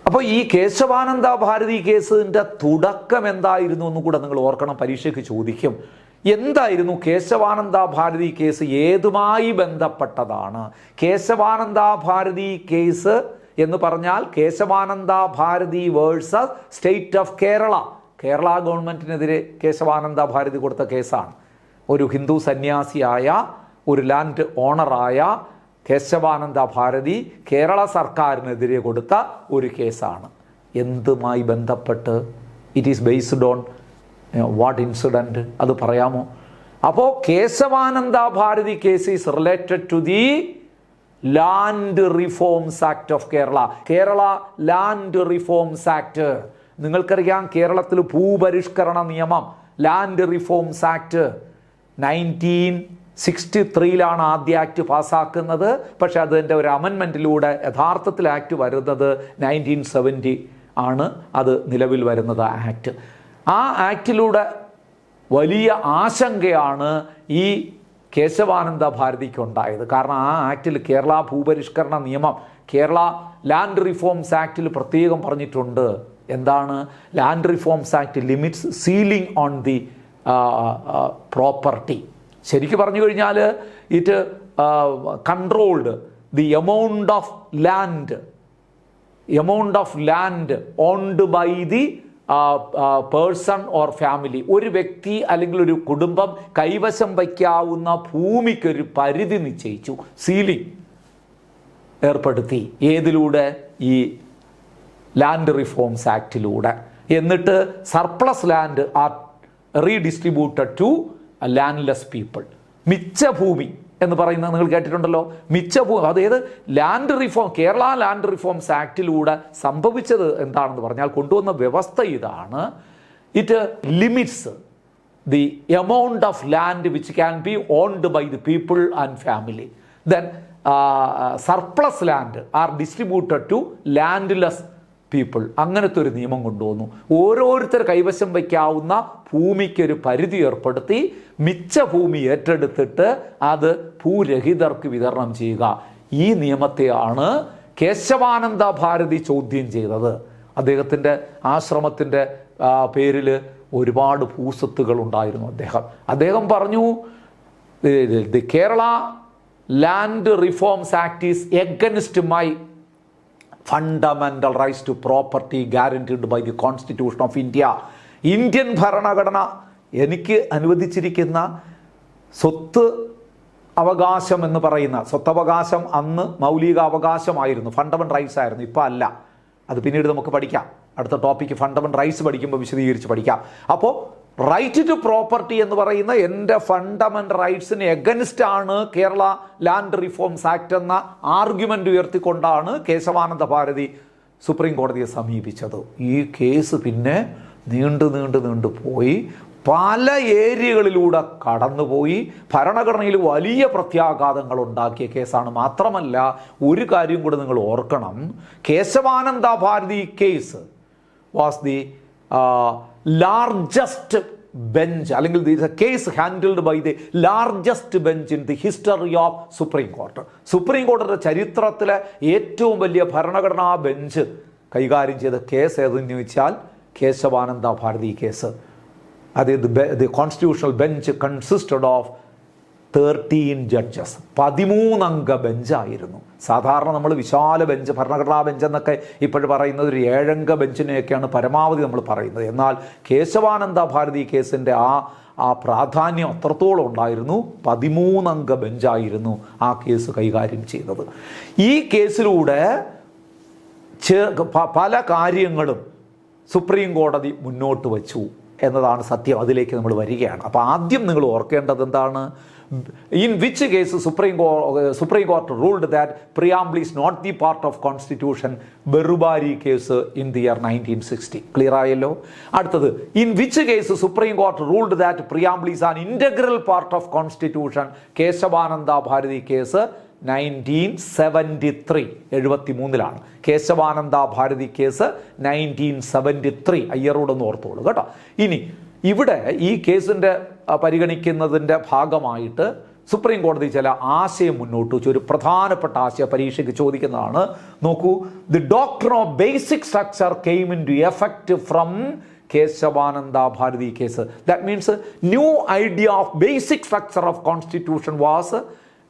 അപ്പോൾ ഈ കേശവാനന്ദ ഭാരതി കേസിൻ്റെ തുടക്കം എന്തായിരുന്നു എന്ന് കൂടെ നിങ്ങൾ ഓർക്കണം. പരീക്ഷയ്ക്ക് ചോദിക്കും. എന്തായിരുന്നു കേശവാനന്ദ ഭാരതി കേസ്? ഏതുമായി ബന്ധപ്പെട്ടതാണ്? കേശവാനന്ദ ഭാരതി കേസ് എന്ന് പറഞ്ഞാൽ Kesavananda Bharati versus state of Kerala. Kerala ഗവൺമെൻറ്റിനെതിരെ കേശവാനന്ദ ഭാരതി കൊടുത്ത കേസാണ്. ഒരു ഹിന്ദു സന്യാസിയായ, ഒരു ലാൻഡ് ഓണറായ കേശവാനന്ദ ഭാരതി കേരള സർക്കാരിനെതിരെ കൊടുത്ത ഒരു കേസാണ്. എന്തുമായി ബന്ധപ്പെട്ട്? It is based on what incident? അത് പറയാമോ? അപ്പോൾ Kesavananda Bharati case is related to the land reforms act of Kerala. Kerala land reforms act. നിങ്ങൾക്കറിയാം, കേരളത്തിൽ ഭൂപരിഷ്കരണ നിയമം, ലാൻഡ് റിഫോംസ് ആക്ട് 19 1963 ആദ്യ ആക്ട് പാസ്സാക്കുന്നത്. പക്ഷെ അതിൻ്റെ ഒരു അമെൻമെൻറ്റിലൂടെ യഥാർത്ഥത്തിൽ ആക്ട് വരുന്നത് 1970 ആണ് അത് നിലവിൽ വരുന്നത് ആക്ട്. ആ ആക്ടിലൂടെ വലിയ ആശങ്കയാണ് ഈ കേശവാനന്ദ ഭാരതിക്കുണ്ടായത്. കാരണം ആ ആക്ടിൽ കേരള ഭൂപരിഷ്കരണ നിയമം, കേരള ലാൻഡ് റിഫോംസ് ആക്ടിൽ പ്രത്യേകം പറഞ്ഞിട്ടുണ്ട്. എന്താണ്? Land reforms act limits ceiling on the property. ശരിക്കും പറഞ്ഞു കഴിഞ്ഞാൽ it controlled the amount of land owned by the person or family. ഒരു വ്യക്തി അല്ലെങ്കിൽ ഒരു കുടുംബം കൈവശം വയ്ക്കാവുന്ന ഭൂമിക്കൊരു പരിധി നിശ്ചയിച്ചു, സീലിംഗ് ഏർപ്പെടുത്തി. ഏതിലൂടെ? ഈ ലാൻഡ് റിഫോംസ് ആക്ടിലൂടെ. എന്നിട്ട് surplus land are redistributed to landless people. മിച്ച ഭൂമി എന്ന് പറയുന്നത് നിങ്ങൾ കേട്ടിട്ടുണ്ടല്ലോ. മിച്ച ഭൂമി, അതായത് land reform, Kerala land reforms ആക്ടിലൂടെ സംഭവിച്ചത് എന്താണെന്ന് പറഞ്ഞാൽ, കൊണ്ടുവന്ന വ്യവസ്ഥ ഇതാണ്. It limits the amount of land which can be owned by the people and family. Then surplus land are distributed to landless people. അങ്ങനത്തെ ഒരു നിയമം കൊണ്ടുവന്നു. ഓരോരുത്തർ കൈവശം വയ്ക്കാവുന്ന ഭൂമിക്കൊരു പരിധി ഏർപ്പെടുത്തി മിച്ച ഭൂമി ഏറ്റെടുത്തിട്ട് അത് ഭൂരഹിതർക്ക് വിതരണം ചെയ്യുക. ഈ നിയമത്തെയാണ് കേശവാനന്ദ ഭാരതി ചോദ്യം ചെയ്തത്. അദ്ദേഹത്തിൻ്റെ ആശ്രമത്തിൻ്റെ പേരിൽ ഒരുപാട് ഭൂസ്വത്തുകൾ ഉണ്ടായിരുന്നു. അദ്ദേഹം പറഞ്ഞു, the Kerala land reforms act is against my fundamental rights to property guaranteed by the constitution of India. Indian ഭരണഘടന എനിക്ക് അനുവദിച്ചിരിക്കുന്ന സ്വത്ത് അവകാശം എന്ന് പറയുന്ന സ്വത്തവകാശം അന്ന് മൗലിക അവകാശമായിരുന്നു, ഫണ്ടമെൻ്റൽ റൈറ്റ്സ് ആയിരുന്നു. ഇപ്പോൾ അല്ല. അത് പിന്നീട് നമുക്ക് പഠിക്കാം. അടുത്ത ടോപ്പിക്ക് ഫണ്ടമെൻ്റൽ റൈറ്റ്സ് പഠിക്കുമ്പോൾ വിശദീകരിച്ച് പഠിക്കാം. അപ്പോൾ റൈറ്റ് ടു പ്രോപ്പർട്ടി എന്ന് പറയുന്ന എൻ്റെ ഫണ്ടമെൻ്റൽ റൈറ്റ്സിന് എഗൻസ്റ്റ് ആണ് കേരള ലാൻഡ് റിഫോംസ് ആക്ട് എന്ന ആർഗ്യുമെൻ്റ് ഉയർത്തിക്കൊണ്ടാണ് കേശവാനന്ദ ഭാരതി സുപ്രീം കോടതിയെ സമീപിച്ചത്. ഈ കേസ് പിന്നെ നീണ്ടു പോയി, പല ഏരിയകളിലൂടെ കടന്നുപോയി, ഭരണഘടനയിൽ വലിയ പ്രത്യാഘാതങ്ങൾ ഉണ്ടാക്കിയ കേസാണ്. മാത്രമല്ല ഒരു കാര്യം കൂടെ നിങ്ങൾ ഓർക്കണം, Kesavananda Bharati case was the largest bench, അല്ലെങ്കിൽ this case handled by the largest bench in the history of supreme court. Supreme കോടതിയുടെ ചരിത്രത്തിലെ ഏറ്റവും വലിയ ഭരണഘടനാ ബെഞ്ച് കൈകാര്യം ചെയ്ത കേസ് ഏതെന്ന് ചോദിച്ചാൽ കേശവാനന്ദ ഭാരതി കേസ്. അതായത് the constitutional bench consisted of 13 judges. 13 അംഗ ബെഞ്ചായിരുന്നു. സാധാരണ നമ്മൾ വിശാല ബെഞ്ച്, ഭരണഘടനാ ബെഞ്ച് എന്നൊക്കെ ഇപ്പോഴും പറയുന്നത് ഒരു 7 അംഗ ബെഞ്ചിനെയൊക്കെയാണ് പരമാവധി നമ്മൾ പറയുന്നത്. എന്നാൽ കേശവാനന്ദ ഭാരതി കേസിൻ്റെ ആ പ്രാധാന്യം അത്രത്തോളം ഉണ്ടായിരുന്നു. 13 അംഗ ബെഞ്ചായിരുന്നു ആ കേസ് കൈകാര്യം ചെയ്തത്. ഈ കേസിലൂടെ പല കാര്യങ്ങളും സുപ്രീം കോടതി മുന്നോട്ട് വച്ചു എന്നതാണ് സത്യം. അതിലേക്ക് നമ്മൾ വരികയാണ്. അപ്പോൾ ആദ്യം നിങ്ങൾ ഓർക്കേണ്ടത് എന്താണ്? In which case supreme court ruled that preamble is not the part of constitution? Berubari case in the year 1960. Clear ആയല്ലോ. അടുത്തത്, in which case supreme court ruled that preamble is an integral part of constitution? Kesavananda Bharati case 1973, 73 Kesavananda Bharati case 1973. അയ്യറോടൊന്ന് ഓർത്തോളൂ കേട്ടോ. ഇനി ഇവിടെ ഈ കേസിൻ്റെ പരിഗണിക്കുന്നതിൻ്റെ ഭാഗമായിട്ട് സുപ്രീം കോടതി ചില ആശയം മുന്നോട്ട് വെച്ചു. ഒരു പ്രധാനപ്പെട്ട ആശയം പരീക്ഷയ്ക്ക് ചോദിക്കുന്നതാണ്. നോക്കൂ, the doctrine of basic structure came in to effect from Kesavananda Bharati case. That means new idea of basic structure of constitution was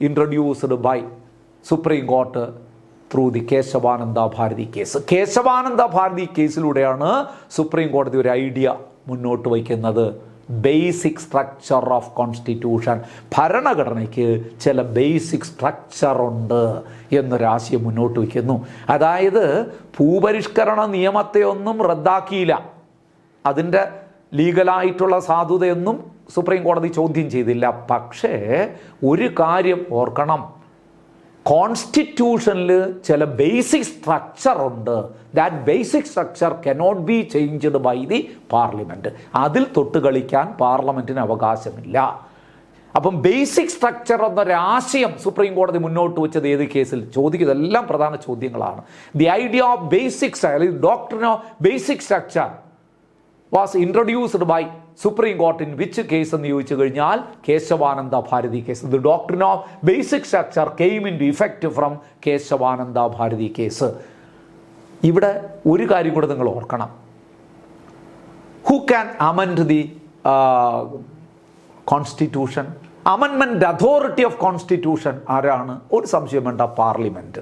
introduced by supreme court through the Kesavananda Bharati case. Kesavananda Bharati കേസിലൂടെയാണ് സുപ്രീം കോടതി ഒരു ഐഡിയ മുന്നോട്ട് വയ്ക്കുന്നത്. ബേസിക് സ്ട്രക്ചർ ഓഫ് കോൺസ്റ്റിറ്റ്യൂഷൻ, ഭരണഘടനയ്ക്ക് ചില basic structure ഉണ്ട് എന്നൊരാശയം മുന്നോട്ട് വയ്ക്കുന്നു. അതായത് ഭൂപരിഷ്കരണ നിയമത്തെ ഒന്നും റദ്ദാക്കിയില്ല, അതിൻ്റെ ലീഗലായിട്ടുള്ള സാധുതയൊന്നും സുപ്രീം കോടതി ചോദ്യം ചെയ്തില്ല. പക്ഷേ ഒരു കാര്യം ഓർക്കണം, കോൺസ്റ്റിറ്റ്യൂഷനിൽ ചില ബേസിക് സ്ട്രക്ചർ ഉണ്ട്. That basic structure cannot be changed by the parliament. അതിൽ തൊട്ട് കളിക്കാൻ പാർലമെൻറ്റിന് അവകാശമില്ല. അപ്പം ബേസിക് സ്ട്രക്ചർ എന്നൊരാശയം സുപ്രീം കോടതി മുന്നോട്ട് വെച്ചത് ഏത് കേസിൽ ചോദിക്കുന്നതെല്ലാം പ്രധാന ചോദ്യങ്ങളാണ്. ദി ഐഡിയ ഓഫ് ബേസിക് അല്ലെങ്കിൽ doctrine of basic structure was introduced by supreme court in which case എന്ന് ചോദിച്ചു കഴിഞ്ഞാൽ Kesavananda Bharati case. The doctrine of basic structure came in to effect from Kesavananda Bharati case. ഇവിടെ ഒരു കാര്യം കൂടെ നിങ്ങൾ ഓർക്കണം. Who can amend the constitution? Amendment authority of constitution ആരാണ്? ഒരു സംശയം വേണ്ട, പാർലമെൻറ്റ്.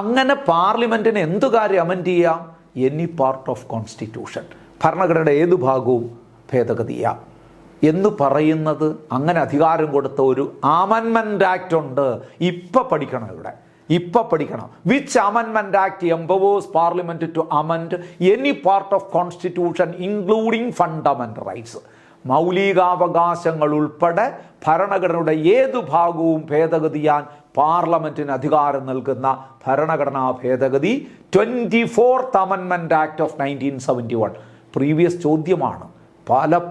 അങ്ങനെ പാർലമെൻറ്റിന് എന്തു കാര്യം അമെൻഡ് ചെയ്യാം? എനി പാർട്ട് ഓഫ് കോൺസ്റ്റിറ്റ്യൂഷൻ, ഭരണഘടനയുടെ ഏതു ഭാഗവും ഭേദഗതി ചെയ്യാം എന്ന് പറയുന്നത്, അങ്ങനെ അധികാരം കൊടുത്ത ഒരു അമെൻമെൻറ്റ് ആക്ട് ഉണ്ട്. ഇപ്പം പഠിക്കണം, ഇപ്പം പഠിക്കണം. Which amendment act empowers parliament to amend any part of constitution including fundamental rights? മൗലികാവകാശങ്ങൾ ഉൾപ്പെടെ ഭരണഘടനയുടെ ഏതു ഭാഗവും ഭേദഗതി ചെയ്യാൻ പാർലമെന്റിന് അധികാരം നൽകുന്ന ഭരണഘടനാ ഭേദഗതി 24th അമെൻമെന്റ് ആക്ട് ഓഫ് 1971. പ്രീവിയസ് ചോദ്യമാണ്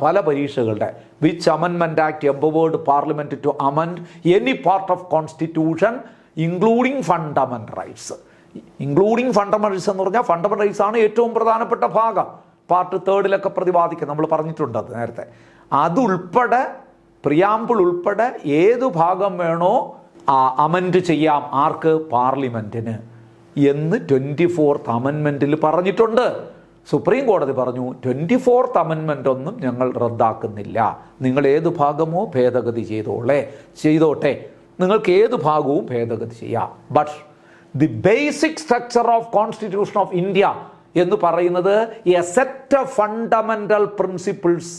പല പരീക്ഷകളുടെ. വിച്ച് അമെൻമെന്റ് act empowered parliament to amend any part of constitution including fundamental rights? Including fundamental rights എന്ന് പറഞ്ഞാൽ ഫണ്ടമെന്റൽ റൈറ്റ്സ് ആണ് ഏറ്റവും പ്രധാനപ്പെട്ട ഭാഗം. പാർട്ട് 3 പ്രതിപാദിക്കുക, നമ്മൾ പറഞ്ഞിട്ടുണ്ട് അത് നേരത്തെ. അതുൾപ്പെടെ പ്രിയാമ്പിൾ ഉൾപ്പെടെ ഏതു ഭാഗം വേണോ അമെൻഡ് ചെയ്യാം. ആർക്ക്? പാർലമെൻറ്റിന് എന്ന് 24th അമെൻമെൻറ്റിൽ പറഞ്ഞിട്ടുണ്ട്. സുപ്രീം കോടതി പറഞ്ഞു 24th അമെൻമെൻ്റ് ഒന്നും ഞങ്ങൾ റദ്ദാക്കുന്നില്ല, നിങ്ങൾ ഏതു ഭാഗമോ ഭേദഗതി ചെയ്തോട്ടെ, നിങ്ങൾക്ക് ഏതു ഭാഗവും ഭേദഗതി ചെയ്യാം. But the basic structure of constitution of India എന്ന് പറയുന്നത് a set of fundamental principles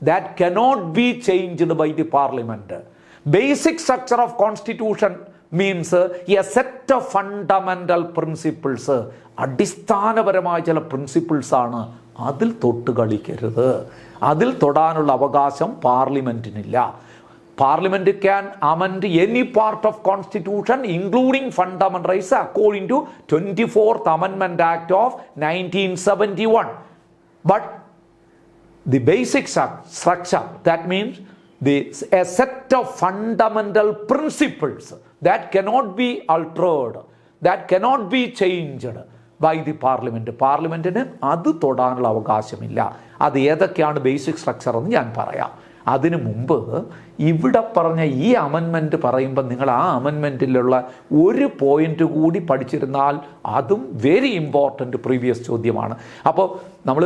that cannot be changed by the parliament. Basic structure of constitution means a set of fundamental principles. അടിസ്ഥാനപരമായ ചില പ്രിൻസിപ്പിൾസ് ആണ്. അതിൽ തൊട്ട് കളിക്കരുത്, അതിൽ തൊടാനുള്ള അവകാശം പാർലമെന്റിനില്ല. Parliament can amend any part of constitution including fundamental rights according to 24th Amendment Act of 1971. But the basic structure, that means a set of fundamental principles that cannot be altered, that cannot be changed by the parliament. പാർലമെന്റിന് അത് തൊടാനുള്ള അവകാശമില്ല. അത് ഏതൊക്കെയാണ് basic structure എന്ന് ഞാൻ പറയാം. അതിനു മുമ്പ് ഇവിടെ പറഞ്ഞ ഈ അമെൻമെൻറ്റ് പറയുമ്പോൾ നിങ്ങൾ ആ അമെൻമെൻറ്റിലുള്ള ഒരു പോയിന്റ് കൂടി പഠിച്ചിരുന്നാൽ അതും വെരി ഇമ്പോർട്ടൻ്റ് പ്രീവിയസ് ചോദ്യമാണ്. അപ്പോൾ നമ്മൾ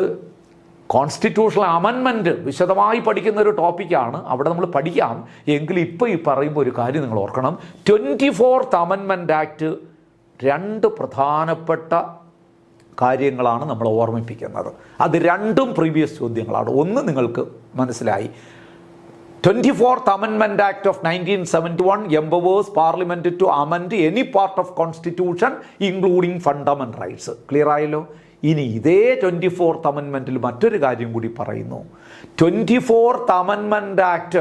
കോൺസ്റ്റിറ്റ്യൂഷണൽ അമെൻമെൻറ്റ് വിശദമായി പഠിക്കുന്ന ഒരു ടോപ്പിക്കാണ്, അവിടെ നമ്മൾ പഠിക്കാം. എങ്കിൽ ഇപ്പോൾ ഈ പറയുമ്പോൾ ഒരു കാര്യം നിങ്ങൾ ഓർക്കണം. 24th അമെൻമെൻറ്റ് ആക്ട് 2 പ്രധാനപ്പെട്ട കാര്യങ്ങളാണ് നമ്മൾ ഓർമ്മിപ്പിക്കുന്നത്. അത് രണ്ടും പ്രീവിയസ് ചോദ്യങ്ങളാണ്. ഒന്ന് നിങ്ങൾക്ക് മനസ്സിലായി, 24th Amendment Act of 1971 empowers Parliament to amend any part of Constitution including fundamental rights. Clear ആയല്ലോ? ഇനി ഇതേ 24th Amendmentil മറ്റൊരു കാര്യം കൂടി പറയുന്നു. 24th Amendment Act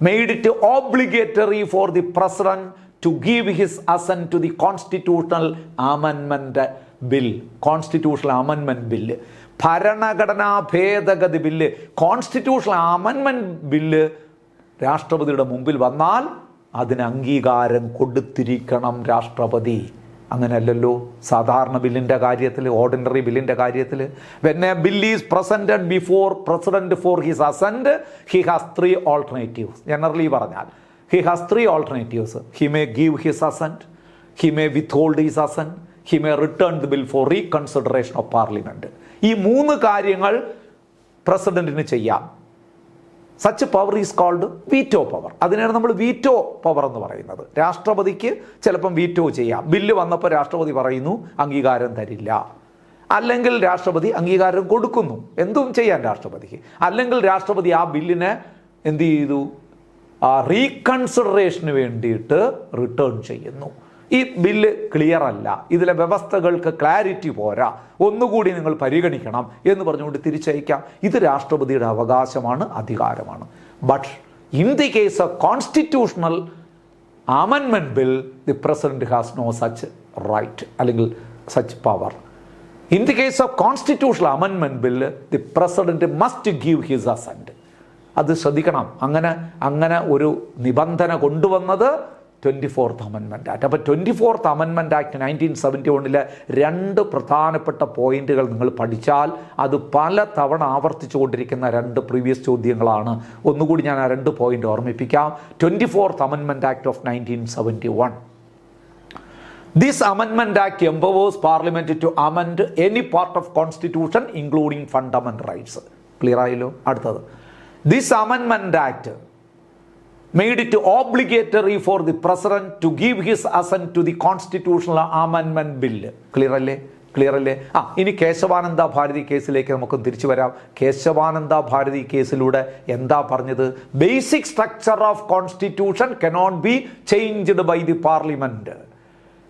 made it obligatory for the President to give his assent to the Constitutional Amendment Bill. Constitutional Amendment Bill, ഭരണഘടനാ ഭേദഗതി bill, constitutional amendment bill രാഷ്ട്രപതിയുടെ മുമ്പിൽ വന്നാൽ അതിന് അംഗീകാരം കൊടുത്തിരിക്കണം രാഷ്ട്രപതി. അങ്ങനെയല്ലല്ലോ സാധാരണ ബില്ലിൻ്റെ കാര്യത്തിൽ, ഓർഡിനറി ബില്ലിൻ്റെ കാര്യത്തിൽ. When a bill is presented before president for his assent, he has 3 alternatives. Generally പറഞ്ഞാൽ he has 3 alternatives. He may give his assent, he may withhold his assent, he may return the bill for reconsideration of parliament. ഈ 3 കാര്യങ്ങൾ പ്രസിഡന്റിന് ചെയ്യാം. Such power is called veto power. അതിനാണ് നമ്മൾ veto power എന്ന് പറയുന്നത്. രാഷ്ട്രപതിക്ക് ചിലപ്പം വീറ്റോ ചെയ്യാം. ബില്ല് വന്നപ്പോൾ രാഷ്ട്രപതി പറയുന്നു അംഗീകാരം തരില്ല, അല്ലെങ്കിൽ രാഷ്ട്രപതി അംഗീകാരം കൊടുക്കുന്നു, എന്തും ചെയ്യാൻ രാഷ്ട്രപതിക്ക്. അല്ലെങ്കിൽ രാഷ്ട്രപതി ആ ബില്ലിനെ എന്ത് ചെയ്തു, റീകൺസിഡറേഷന് വേണ്ടിയിട്ട് റിട്ടേൺ ചെയ്യുന്നു. ഈ ബില്ല് ക്ലിയർ അല്ല, ഇതിലെ വ്യവസ്ഥകൾക്ക് ക്ലാരിറ്റി പോരാ, ഒന്നുകൂടി നിങ്ങൾ പരിഗണിക്കണം എന്ന് പറഞ്ഞുകൊണ്ട് തിരിച്ചയക്കാം. ഇത് രാഷ്ട്രപതിയുടെ അവകാശമാണ്, അധികാരമാണ്. But in the case of constitutional amendment bill, the president has no such right അല്ലെങ്കിൽ such power. In the case of constitutional amendment bill, the president must give his assent. അത് ശ്രദ്ധിക്കണം. അങ്ങനെ ഒരു നിബന്ധന കൊണ്ടുവന്നത് 24th അമെൻമെൻറ്റ് ആക്ട്. അപ്പോൾ 24th amendment act 1971 2 പ്രധാനപ്പെട്ട പോയിന്റുകൾ നിങ്ങൾ പഠിച്ചാൽ അത് പല തവണ ആവർത്തിച്ചുകൊണ്ടിരിക്കുന്ന 2 പ്രീവിയസ് ചോദ്യങ്ങളാണ്. ഒന്നുകൂടി ഞാൻ ആ 2 പോയിന്റ് ഓർമ്മിപ്പിക്കാം. 24th amendment act of 1971. This Amendment Act empowers Parliament to amend any part of Constitution including fundamental rights. Clear ആയല്ലോ? അടുത്തത്, This Amendment Act made it obligatory for the President to give his assent to the Constitutional Amendment Bill. Clear അല്ലേ? ഇനി കേശവാനന്ദ ഭാരതി കേസിലേക്ക് നമുക്ക് തിരിച്ചു വരാം. കേശവാനന്ദ ഭാരതി കേസിലൂടെ എന്താ പറഞ്ഞത്? Basic structure of constitution cannot be changed by the parliament.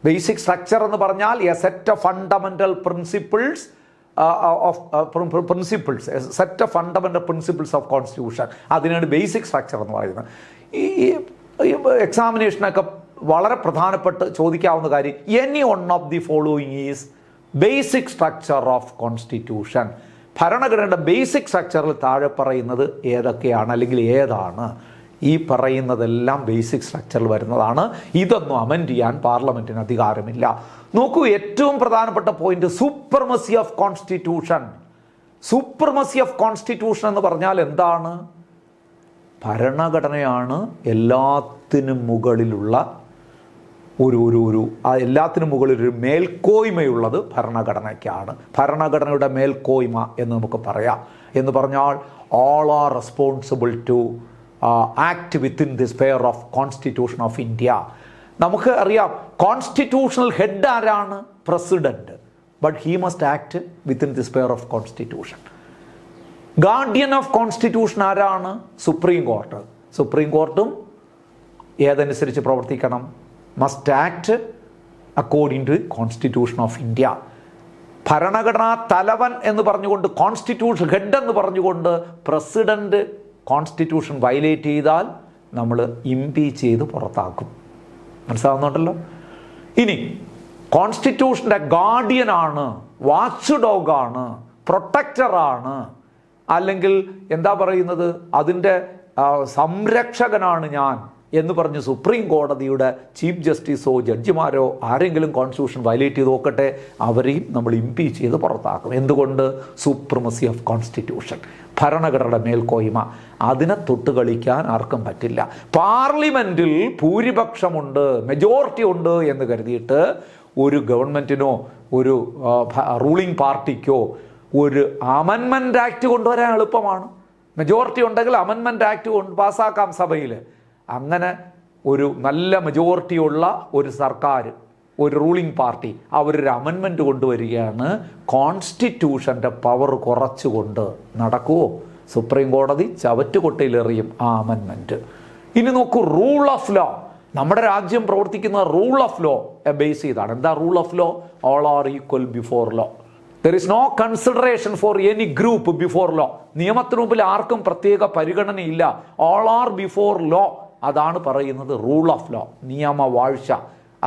Basic structure എന്ന് പറഞ്ഞാൽ a set of fundamental principles set of fundamental principles of constitution. അതിനാണ് ബേസിക് സ്ട്രക്ചർ എന്ന് പറയുന്നത്. ഈ എക്സാമിനേഷനൊക്കെ വളരെ പ്രധാനപ്പെട്ട് ചോദിക്കാവുന്ന കാര്യം, any one of the following is basic structure of constitution. ഭരണഘടനയുടെ ബേസിക് സ്ട്രക്ചറിൽ താഴെ പറയുന്നത് ഏതൊക്കെയാണ്, അല്ലെങ്കിൽ ഏതാണ്? ഈ പറയുന്നതെല്ലാം ബേസിക് സ്ട്രക്ചറിൽ വരുന്നതാണ്. ഇതൊന്നും അമെൻഡ് ചെയ്യാൻ പാർലമെന്റിന് അധികാരമില്ല. നോക്കൂ, ഏറ്റവും പ്രധാനപ്പെട്ട point supremacy of constitution. Supremacy of constitution എന്ന് പറഞ്ഞാൽ എന്താണ്? ഭരണഘടനയാണ് എല്ലാത്തിനും മുകളിലുള്ള എല്ലാത്തിനും മുകളിലൊരു മേൽക്കോയ്മയുള്ളത് ഭരണഘടനയ്ക്കാണ്. ഭരണഘടനയുടെ മേൽക്കോയ്മ എന്ന് നമുക്ക് പറയാം. എന്ന് പറഞ്ഞാൽ all are responsible to act within the sphere of constitution of India. നമുക്ക് അറിയാം, കോൺസ്റ്റിറ്റ്യൂഷണൽ ഹെഡ് ആരാണ്? President. But he must act within the sphere of constitution. Guardian of constitution ആരാണ്? Supreme court. സുപ്രീം കോർട്ടും ഏതനുസരിച്ച് പ്രവർത്തിക്കണം? Must act according to constitution of India. ഭരണഘടനാ തലവൻ എന്ന് പറഞ്ഞുകൊണ്ട്, കോൺസ്റ്റിറ്റ്യൂഷൻ ഹെഡ് എന്ന് പറഞ്ഞുകൊണ്ട് പ്രസിഡന്റ് കോൺസ്റ്റിറ്റ്യൂഷൻ വയലേറ്റ് ചെയ്താൽ നമ്മൾ ഇംപീച്ച് ചെയ്ത് പുറത്താക്കും. മനസ്സിലാവുന്നുണ്ടല്ലോ? ഇനി കോൺസ്റ്റിറ്റ്യൂഷൻ്റെ ഗാർഡിയനാണ്, വാച്ച് ഡോഗാണ്, പ്രൊട്ടക്ടറാണ്, അല്ലെങ്കിൽ എന്താ പറയുന്നത്, അതിൻ്റെ സംരക്ഷകനാണ് ഞാൻ എന്ന് പറഞ്ഞ് സുപ്രീം കോടതിയുടെ ചീഫ് ജസ്റ്റിസോ ജഡ്ജിമാരോ ആരെങ്കിലും കോൺസ്റ്റിറ്റ്യൂഷൻ വയലേറ്റ് ചെയ്ത് നോക്കട്ടെ, അവരെയും നമ്മൾ ഇംപീച്ച് ചെയ്ത് പുറത്താക്കും. എന്തുകൊണ്ട്? സൂപ്രമസി ഓഫ് കോൺസ്റ്റിറ്റ്യൂഷൻ, ഭരണഘടനയുടെ മേൽക്കോയ്മ. അതിനെ തൊട്ട് കളിക്കാൻ ആർക്കും പറ്റില്ല. പാർലമെന്റിൽ ഭൂരിപക്ഷമുണ്ട്, മെജോറിറ്റി ഉണ്ട് എന്ന് കരുതിയിട്ട് ഒരു ഗവൺമെന്റിനോ ഒരു റൂളിംഗ് പാർട്ടിക്കോ ഒരു അമെൻമെന്റ് ആക്ട് കൊണ്ടുവരാൻ എളുപ്പമാണ്. മെജോറിറ്റി ഉണ്ടെങ്കിൽ അമെൻമെന്റ് ആക്ട് പാസ്സാക്കാം സഭയിൽ. അങ്ങനെ ഒരു നല്ല മെജോറിറ്റിയുള്ള ഒരു സർക്കാർ, ഒരു റൂളിംഗ് പാർട്ടി, അവരൊരു അമെൻമെൻറ്റ് കൊണ്ടുവരികയാണ്. കോൺസ്റ്റിറ്റ്യൂഷൻ്റെ പവർ കുറച്ചുകൊണ്ട് നടക്കുമോ? സുപ്രീം കോടതി ചവറ്റുകൊട്ടയിലെറിയും ആ അമെൻമെൻറ്റ്. ഇനി നോക്കൂ, റൂൾ ഓഫ് ലോ. നമ്മുടെ രാജ്യം പ്രവർത്തിക്കുന്ന റൂൾ ഓഫ് ലോ ബേസ് ചെയ്താണ്. എന്താ rule of law? All are equal before law. There is no consideration for any group before law. നിയമത്തിന് മുമ്പിൽ ആർക്കും പ്രത്യേക പരിഗണനയില്ല. All are before law. അതാണ് പറയുന്നത് റൂൾ ഓഫ് ലോ, നിയമവാഴ്ച.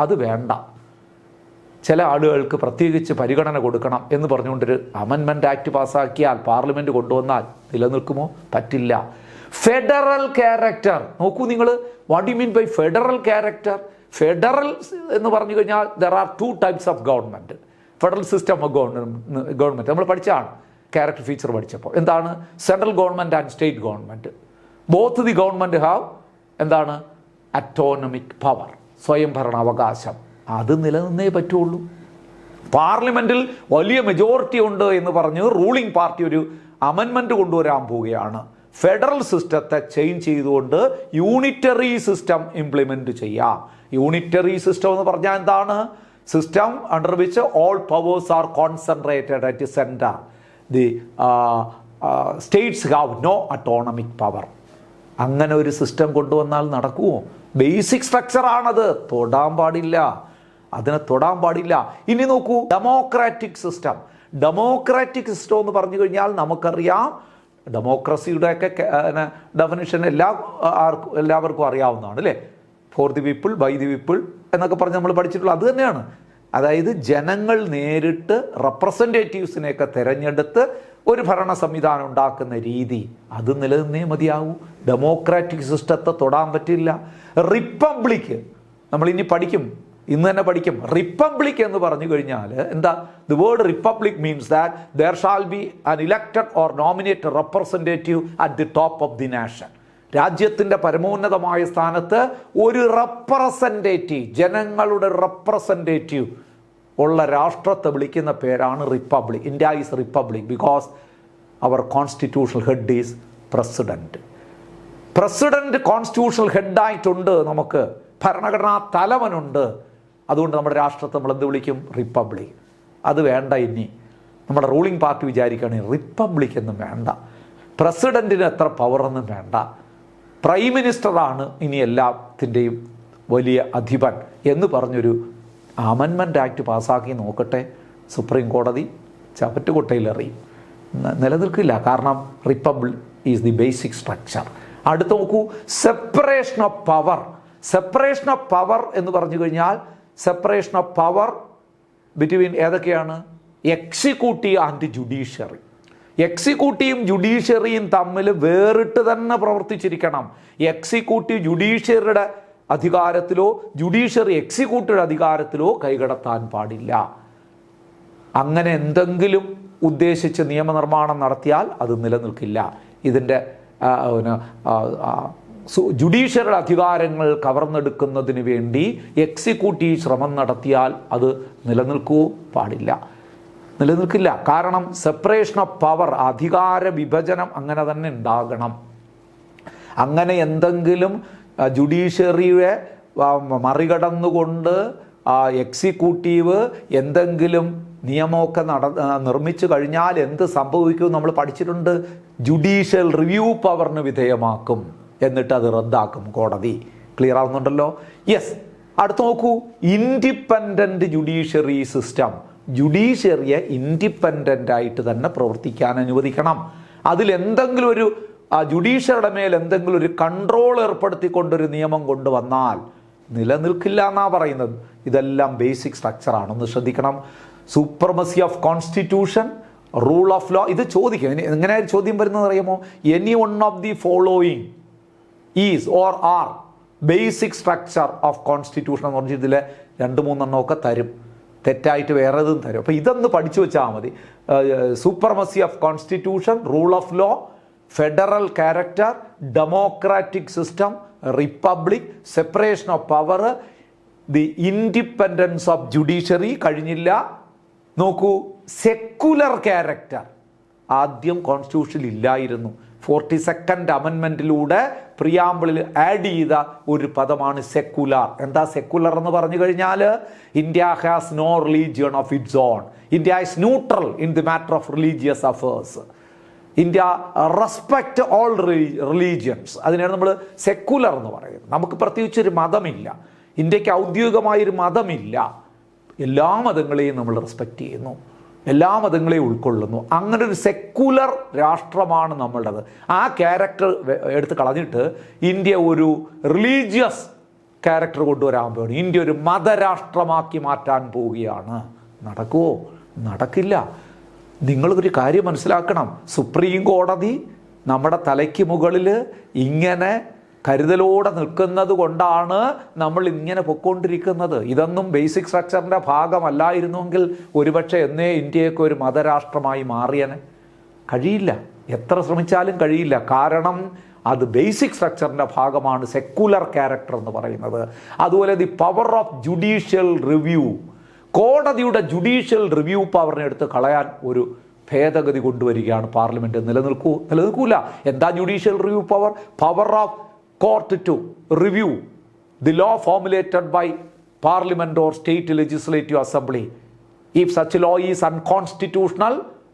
അത് വേണ്ട. ചില ആളുകൾക്ക് പ്രത്യേകിച്ച് പരിഗണന കൊടുക്കണം എന്ന് പറഞ്ഞുകൊണ്ടൊരു അമെൻമെൻറ്റ് ആക്ട് പാസ്സാക്കിയാൽ, പാർലമെൻറ്റ് കൊണ്ടുവന്നാൽ നിലനിൽക്കുമോ? പറ്റില്ല. ഫെഡറൽ ക്യാരക്ടർ നോക്കൂ നിങ്ങൾ. What you mean by federal character? Federal എന്ന് പറഞ്ഞു കഴിഞ്ഞാൽ there are 2 types of government. Federal system of government നമ്മൾ പഠിച്ചാണ് ക്യാരക്ടർ ഫീച്ചർ പഠിച്ചപ്പോൾ. എന്താണ്? Central government and state government. Both the government have എന്താണ്? അറ്റോണമിക് പവർ, സ്വയം ഭരണാവകാശം. അത് നിലനിന്നേ പറ്റുള്ളൂ. പാർലമെന്റിൽ വലിയ മെജോറിറ്റി ഉണ്ട് എന്ന് പറഞ്ഞ് റൂളിംഗ് പാർട്ടി ഒരു അമെൻമെന്റ് കൊണ്ടുവരാൻ പോവുകയാണ്. ഫെഡറൽ സിസ്റ്റത്തെ ചേഞ്ച് ചെയ്തുകൊണ്ട് യൂണിറ്ററി സിസ്റ്റം ഇംപ്ലിമെന്റ് ചെയ്യാം. യൂണിറ്ററി സിസ്റ്റം എന്ന് പറഞ്ഞാൽ എന്താണ്? System under which all powers are concentrated at centre. The states have no autonomic power. അങ്ങനെ ഒരു സിസ്റ്റം കൊണ്ടുവന്നാൽ നടക്കുമോ? ബേസിക് സ്ട്രക്ചറാണത്, തൊടാൻ പാടില്ല. അതിനെ തൊടാൻ പാടില്ല. ഇനി നോക്കൂ, ഡെമോക്രാറ്റിക് സിസ്റ്റം. ഡെമോക്രാറ്റിക് സിസ്റ്റം എന്ന് പറഞ്ഞു കഴിഞ്ഞാൽ നമുക്കറിയാം, ഡെമോക്രസിയുടെയൊക്കെ ഡെഫിനിഷൻ എല്ലാവർക്കും അറിയാവുന്നതാണ് അല്ലേ? For the people, by the people എന്നൊക്കെ പറഞ്ഞ് നമ്മൾ പഠിച്ചിട്ടുള്ള അത് തന്നെയാണ്. അതായത് ജനങ്ങൾ നേരിട്ട് റെപ്രസെൻറ്റേറ്റീവ്സിനെയൊക്കെ തിരഞ്ഞെടുത്ത് ഒരു ഭരണ സംവിധാനം ഉണ്ടാക്കുന്ന രീതി അത് നിലനിന്നേ മതിയാവൂ. ഡെമോക്രാറ്റിക് സിസ്റ്റത്തെ തൊടാൻ പറ്റില്ല. റിപ്പബ്ലിക് നമ്മൾ ഇനി പഠിക്കും, ഇന്ന് തന്നെ പഠിക്കും. റിപ്പബ്ലിക് എന്ന് പറഞ്ഞു കഴിഞ്ഞാൽ എന്താ? The word republic means that there shall be an elected or nominated representative at the top of the nation. രാജ്യത്തിൻ്റെ പരമോന്നതമായ സ്ഥാനത്ത് ഒരു റെപ്രസെൻറ്റേറ്റീവ്, ജനങ്ങളുടെ റെപ്രസെൻറ്റേറ്റീവ് ഉള്ള രാഷ്ട്രത്തെ വിളിക്കുന്ന പേരാണ് republic. India is republic because അവർ constitutional head is president. President constitutional ഹെഡായിട്ടുണ്ട്, നമുക്ക് ഭരണഘടനാ തലവനുണ്ട്. അതുകൊണ്ട് നമ്മുടെ രാഷ്ട്രത്തെ നമ്മൾ എന്ത് വിളിക്കും? റിപ്പബ്ലിക്. അത് വേണ്ട. ഇനി നമ്മുടെ റൂളിംഗ് പാർട്ടി വിചാരിക്കുകയാണെങ്കിൽ റിപ്പബ്ലിക് എന്നും വേണ്ട, പ്രസിഡൻറ്റിന് എത്ര പവറൊന്നും വേണ്ട, പ്രൈം മിനിസ്റ്ററാണ് ഇനി എല്ലാത്തിൻ്റെയും വലിയ അധിപൻ എന്ന് പറഞ്ഞൊരു അമെൻമെൻ്റ് ആക്ട് പാസ്സാക്കി നോക്കട്ടെ. സുപ്രീം കോടതി ചവറ്റുകൊട്ടയിലെറിയും. നിലനിൽക്കില്ല. കാരണം republic is the basic structure. അടുത്ത് നോക്കൂ, separation of power. Separation of power എന്ന് പറഞ്ഞു കഴിഞ്ഞാൽ സെപ്പറേഷൻ ഓഫ് പവർ ബിറ്റ്വീൻ ഏതൊക്കെയാണ്? Executive and judiciary. എക്സിക്യൂട്ടീവും ജുഡീഷ്യറിയും തമ്മിൽ വേറിട്ട് തന്നെ പ്രവർത്തിച്ചിരിക്കണം. എക്സിക്യൂട്ടീവ് ജുഡീഷ്യറിയുടെ അധികാരത്തിലോ ജുഡീഷ്യറി എക്സിക്യൂട്ടീവ് അധികാരത്തിലോ കൈകടത്താൻ പാടില്ല. അങ്ങനെ എന്തെങ്കിലും ഉദ്ദേശിച്ച് നിയമനിർമ്മാണം നടത്തിയാൽ അത് നിലനിൽക്കില്ല. ഇതിൻ്റെ ജുഡീഷ്യറിയുടെ അധികാരങ്ങൾ കവർന്നെടുക്കുന്നതിന് വേണ്ടി എക്സിക്യൂട്ടീവ് ശ്രമം നടത്തിയാൽ അത് നിലനിൽക്കില്ല. കാരണം സെപ്പറേഷൻ ഓഫ് പവർ, അധികാര വിഭജനം അങ്ങനെ തന്നെ ഉണ്ടാകണം. അങ്ങനെ എന്തെങ്കിലും ജുഡീഷ്യറിയെ മറികടന്നുകൊണ്ട് എക്സിക്യൂട്ടീവ് എന്തെങ്കിലും നിയമമൊക്കെ നിർമ്മിച്ചു കഴിഞ്ഞാൽ എന്ത് സംഭവിക്കും നമ്മൾ പഠിച്ചിട്ടുണ്ട്. ജുഡീഷ്യൽ റിവ്യൂ പവറിന് വിധേയമാക്കും, എന്നിട്ട് അത് റദ്ദാക്കും കോടതി. ക്ലിയർ ആവുന്നുണ്ടല്ലോ? യെസ്. അടുത്ത് നോക്കൂ, ഇൻഡിപെൻഡൻറ്റ് ജുഡീഷ്യറി സിസ്റ്റം. ജുഡീഷ്യറിയെ ഇൻഡിപെൻഡൻ്റ് ആയിട്ട് തന്നെ പ്രവർത്തിക്കാൻ അനുവദിക്കണം. അതിലെന്തെങ്കിലും ഒരു ജുഡീഷ്യറിയുടെ മേൽ എന്തെങ്കിലും ഒരു കൺട്രോൾ ഏർപ്പെടുത്തിക്കൊണ്ടൊരു നിയമം കൊണ്ടുവന്നാൽ നിലനിൽക്കില്ല എന്നാണ് പറയുന്നത്. ഇതെല്ലാം ബേസിക് സ്ട്രക്ചറാണെന്ന് ശ്രദ്ധിക്കണം. Supremacy of constitution, rule of law. ഇത് ചോദിക്കും. എങ്ങനെ ചോദ്യം വരുന്നത് അറിയാമോ? Any one of the following is or are basic structure of constitution എന്ന് പറഞ്ഞാൽ ഇതിൽ 2-3 തരും. തെറ്റായിട്ട് വേറെ ഇതും തരും. അപ്പോൾ ഇതൊന്ന് പഠിച്ചു വെച്ചാൽ മതി. Supremacy of constitution, rule of law, federal character, democratic system, republic, separation of power, the independence of judiciary. കഴിഞ്ഞില്ല. നോക്കൂ, സെക്കുലർ ക്യാരക്ടർ. ആദ്യം കോൺസ്റ്റിറ്റ്യൂഷനിൽ ഇല്ലായിരുന്നു. 42nd അമെൻമെൻറ്റിലൂടെ പ്രിയാമ്പിളിൽ ആഡ് ചെയ്ത ഒരു പദമാണ് സെക്കുലർ. എന്താ സെക്കുലർ എന്ന് പറഞ്ഞു കഴിഞ്ഞാൽ? India has no religion of its own. India is neutral in the matter of religious affairs. India respect all religions. അതിനാണ് നമ്മൾ സെക്കുലർ എന്ന് പറയുന്നത്. നമുക്ക് പ്രത്യേകിച്ചൊരു മതമില്ല. ഇന്ത്യക്ക് ഔദ്യോഗികമായൊരു മതമില്ല. എല്ലാ മതങ്ങളെയും നമ്മൾ റെസ്പെക്റ്റ് ചെയ്യുന്നു, എല്ലാ മതങ്ങളെയും ഉൾക്കൊള്ളുന്നു. അങ്ങനെ ഒരു സെക്കുലർ രാഷ്ട്രമാണ് നമ്മളുടേത്. ആ ക്യാരക്ടർ എടുത്ത് കളഞ്ഞിട്ട് ഇന്ത്യ ഒരു റിലീജിയസ് ക്യാരക്ടർ കൊണ്ടുവരാൻ പോവുകയാണ്. ഇന്ത്യ ഒരു മതരാഷ്ട്രമാക്കി മാറ്റാൻ പോവുകയാണ്. നടക്കുമോ? നടക്കില്ല. നിങ്ങളൊരു കാര്യം മനസ്സിലാക്കണം. സുപ്രീം കോടതി നമ്മുടെ തലയ്ക്ക് മുകളിൽ ഇങ്ങനെ കരുതലോടെ നിൽക്കുന്നത് കൊണ്ടാണ് നമ്മൾ ഇങ്ങനെ പൊയ്ക്കൊണ്ടിരിക്കുന്നത്. ഇതൊന്നും ബേസിക് സ്ട്രക്ചറിൻ്റെ ഭാഗമല്ലായിരുന്നുവെങ്കിൽ ഒരുപക്ഷെ എന്നേ ഇന്ത്യയൊക്കെ ഒരു മതരാഷ്ട്രമായി മാറിയനെ. കഴിയില്ല. എത്ര ശ്രമിച്ചാലും കഴിയില്ല. കാരണം അത് ബേസിക് സ്ട്രക്ചറിൻ്റെ ഭാഗമാണ് സെക്കുലർ ക്യാരക്ടർ എന്ന് പറയുന്നത്. അതുപോലെ the power of judicial review. കോടതിയുടെ ജുഡീഷ്യൽ റിവ്യൂ പവറിനെ എടുത്ത് കളയാൻ ഒരു ഭേദഗതി കൊണ്ടുവരികയാണ് പാർലമെൻറ്റ്. നിലനിൽക്കൂല. എന്താ judicial review power? Power of court to review the law formulated by parliament or state legislative assembly. If such law is unconstitutional,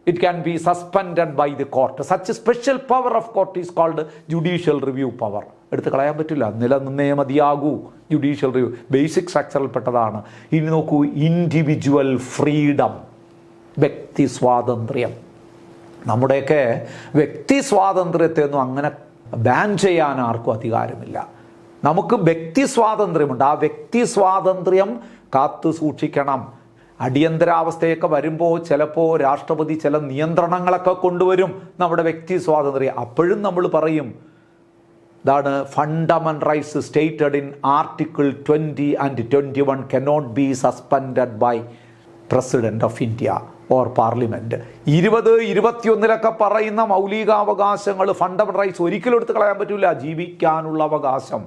it can be suspended by the court. Such a special power of court is called judicial review power. എടുത്ത് കളയാൻ പറ്റില്ല. നിലനിന്നേ മതിയാകൂ judicial review. Basic സ്ട്രക്ചറിൽ പെട്ടതാണ്. ഇനി നോക്കൂ, individual freedom, വ്യക്തി സ്വാതന്ത്ര്യം. നമ്മുടെയൊക്കെ വ്യക്തി സ്വാതന്ത്ര്യത്തെ ഒന്നും അങ്ങനെ ബാൻ ചെയ്യാൻ ആർക്കും അധികാരമില്ല. നമുക്ക് വ്യക്തി സ്വാതന്ത്ര്യമുണ്ട്. ആ വ്യക്തി സ്വാതന്ത്ര്യം കാത്തു സൂക്ഷിക്കണം. അടിയന്തരാവസ്ഥയൊക്കെ വരുമ്പോൾ ചിലപ്പോൾ രാഷ്ട്രപതി ചില നിയന്ത്രണങ്ങളൊക്കെ കൊണ്ടുവരും നമ്മുടെ വ്യക്തി സ്വാതന്ത്ര്യം. അപ്പോഴും നമ്മൾ പറയും ഇതാണ് fundamental rights stated in article 20 and 21 cannot be suspended by president of India or parliament. 20-21 പറയുന്ന മൗലികാവകാശങ്ങൾ, ഫണ്ടമെന്റൽ റൈറ്റ്സ് ഒരിക്കലും എടുത്ത് കളയാൻ പറ്റില്ല. ജീവിക്കാനുള്ള അവകാശം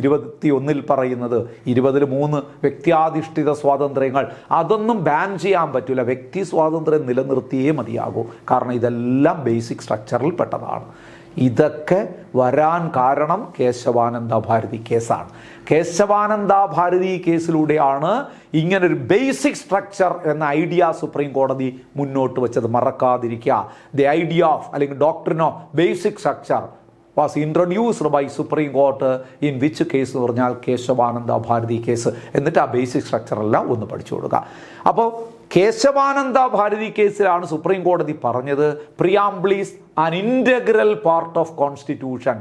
21 പറയുന്നത്, 23 വ്യക്തിയാധിഷ്ഠിത സ്വാതന്ത്ര്യങ്ങൾ, അതൊന്നും ബാൻ ചെയ്യാൻ പറ്റില്ല. വ്യക്തി സ്വാതന്ത്ര്യം നിലനിർത്തിയേ മതിയാകൂ. കാരണം ഇതെല്ലാം ബേസിക് സ്ട്രക്ചറിൽ പെട്ടതാണ്. ഇതൊക്കെ വരാൻ കാരണം കേശവാനന്ദ ഭാരതി കേസാണ്. കേശവാനന്ദ ഭാരതി കേസിലൂടെയാണ് ഇങ്ങനൊരു ബേസിക് സ്ട്രക്ചർ എന്ന ഐഡിയ സുപ്രീം കോടതി മുന്നോട്ട് വെച്ചത്. മറക്കാതിരിക്കുക. ദി ഐഡിയ ഓഫ് അല്ലെങ്കിൽ doctrine of basic structure was introduced by supreme court in which case എന്ന് പറഞ്ഞാൽ കേശവാനന്ദ ഭാരതി കേസ്. എന്നിട്ട് ആ ബേസിക് സ്ട്രക്ചറെല്ലാം ഒന്ന് പഠിച്ചു കൊടുക്കുക. അപ്പോൾ കേശവാനന്ദ ഭാരതി കേസിലാണ് സുപ്രീം കോടതി പറഞ്ഞത് preamble is an integral part of constitution.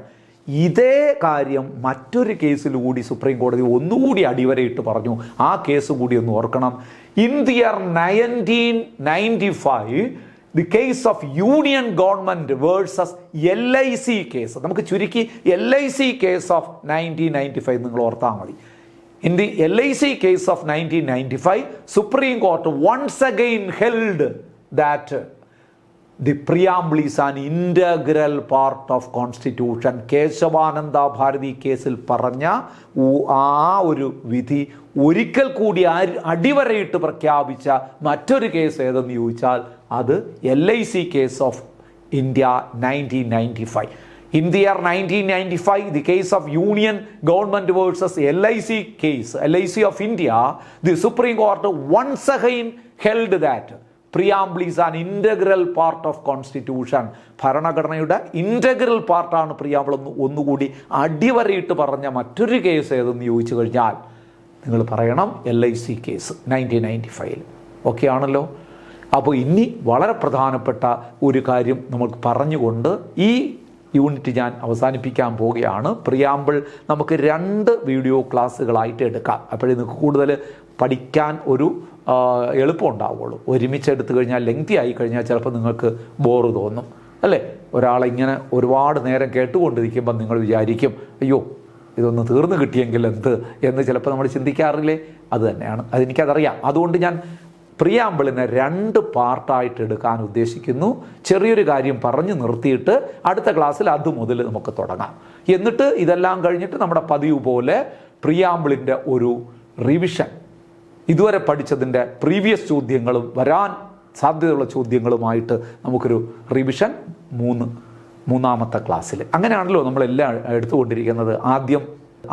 ഇതേ കാര്യം മറ്റൊരു കേസിലുകൂടി സുപ്രീം കോടതി ഒന്നുകൂടി അടിവരയിട്ട് പറഞ്ഞു. ആ കേസ് കൂടി ഒന്ന് ഓർക്കണം. In the year 1995 the case of union government versus LIC case, നമുക്ക് ചുരുക്കി LIC കേസ് ഓഫ് 1995 നിങ്ങൾ ഓർത്താൽ മതി. In the LIC case of 1995, Supreme Court once again held that the preamble is an integral part of Constitution. Kesavananda Bharati കേസിൽ പറഞ്ഞ ആ ഒരു വിധി ഒരിക്കൽ കൂടി അടിവരയിട്ട് പ്രഖ്യാപിച്ച മറ്റൊരു കേസ് ഏതെന്ന് ചോദിച്ചാൽ അത് LIC case of India 1995. In the year 1995, the case of Union Government versus LIC case, LIC of India, the Supreme Court once again held that preamble is an integral part of Constitution. ഭരണഘടനയുടെ integral പാർട്ടാണ് preamble എന്ന് ഒന്നുകൂടി അടിവരയിട്ട് പറഞ്ഞ മറ്റൊരു case ഏതെന്ന് ചോദിച്ചു കഴിഞ്ഞാൽ നിങ്ങൾ പറയണം LIC കേസ് 1995. ഓക്കെ ആണല്ലോ. അപ്പോൾ ഇനി വളരെ പ്രധാനപ്പെട്ട ഒരു കാര്യം നമുക്ക് പറഞ്ഞുകൊണ്ട് ഈ യൂണിറ്റ് ഞാൻ അവസാനിപ്പിക്കാൻ പോവുകയാണ്. പ്രിയാമ്പിൾ നമുക്ക് 2 വീഡിയോ ക്ലാസ്സുകളായിട്ട് എടുക്കാം. അപ്പോഴേ നിങ്ങൾക്ക് കൂടുതൽ പഠിക്കാൻ ഒരു എളുപ്പം ഉണ്ടാവുള്ളൂ. ഒരുമിച്ച് എടുത്തു കഴിഞ്ഞാൽ ലെങ്തി ആയി കഴിഞ്ഞാൽ ചിലപ്പോൾ നിങ്ങൾക്ക് ബോറ് തോന്നും അല്ലേ. ഒരാളെ ഇങ്ങനെ ഒരുപാട് നേരം കേട്ടുകൊണ്ടിരിക്കുമ്പോൾ നിങ്ങൾ വിചാരിക്കും അയ്യോ ഇതൊന്ന് തീർന്നു കിട്ടിയെങ്കിൽ എന്ത് എന്ന് ചിലപ്പോൾ നമ്മൾ ചിന്തിക്കാറില്ലേ. അത് തന്നെയാണ്, അതെനിക്കതറിയാം. അതുകൊണ്ട് ഞാൻ പ്രിയാമ്പിളിനെ 2 പാർട്ടായിട്ട് എടുക്കാൻ ഉദ്ദേശിക്കുന്നു. ചെറിയൊരു കാര്യം പറഞ്ഞു നിർത്തിയിട്ട് അടുത്ത ക്ലാസ്സിൽ അത് മുതൽ നമുക്ക് തുടങ്ങാം. എന്നിട്ട് ഇതെല്ലാം കഴിഞ്ഞിട്ട് നമ്മുടെ പതിവ് പോലെ പ്രിയാമ്പിളിൻ്റെ ഒരു റിവിഷൻ, ഇതുവരെ പഠിച്ചതിൻ്റെ പ്രീവിയസ് ചോദ്യങ്ങളും വരാൻ സാധ്യതയുള്ള ചോദ്യങ്ങളുമായിട്ട് നമുക്കൊരു റിവിഷൻ മൂന്നാമത്തെ ക്ലാസ്സിൽ. അങ്ങനെയാണല്ലോ നമ്മളെല്ലാം എടുത്തുകൊണ്ടിരിക്കുന്നത്.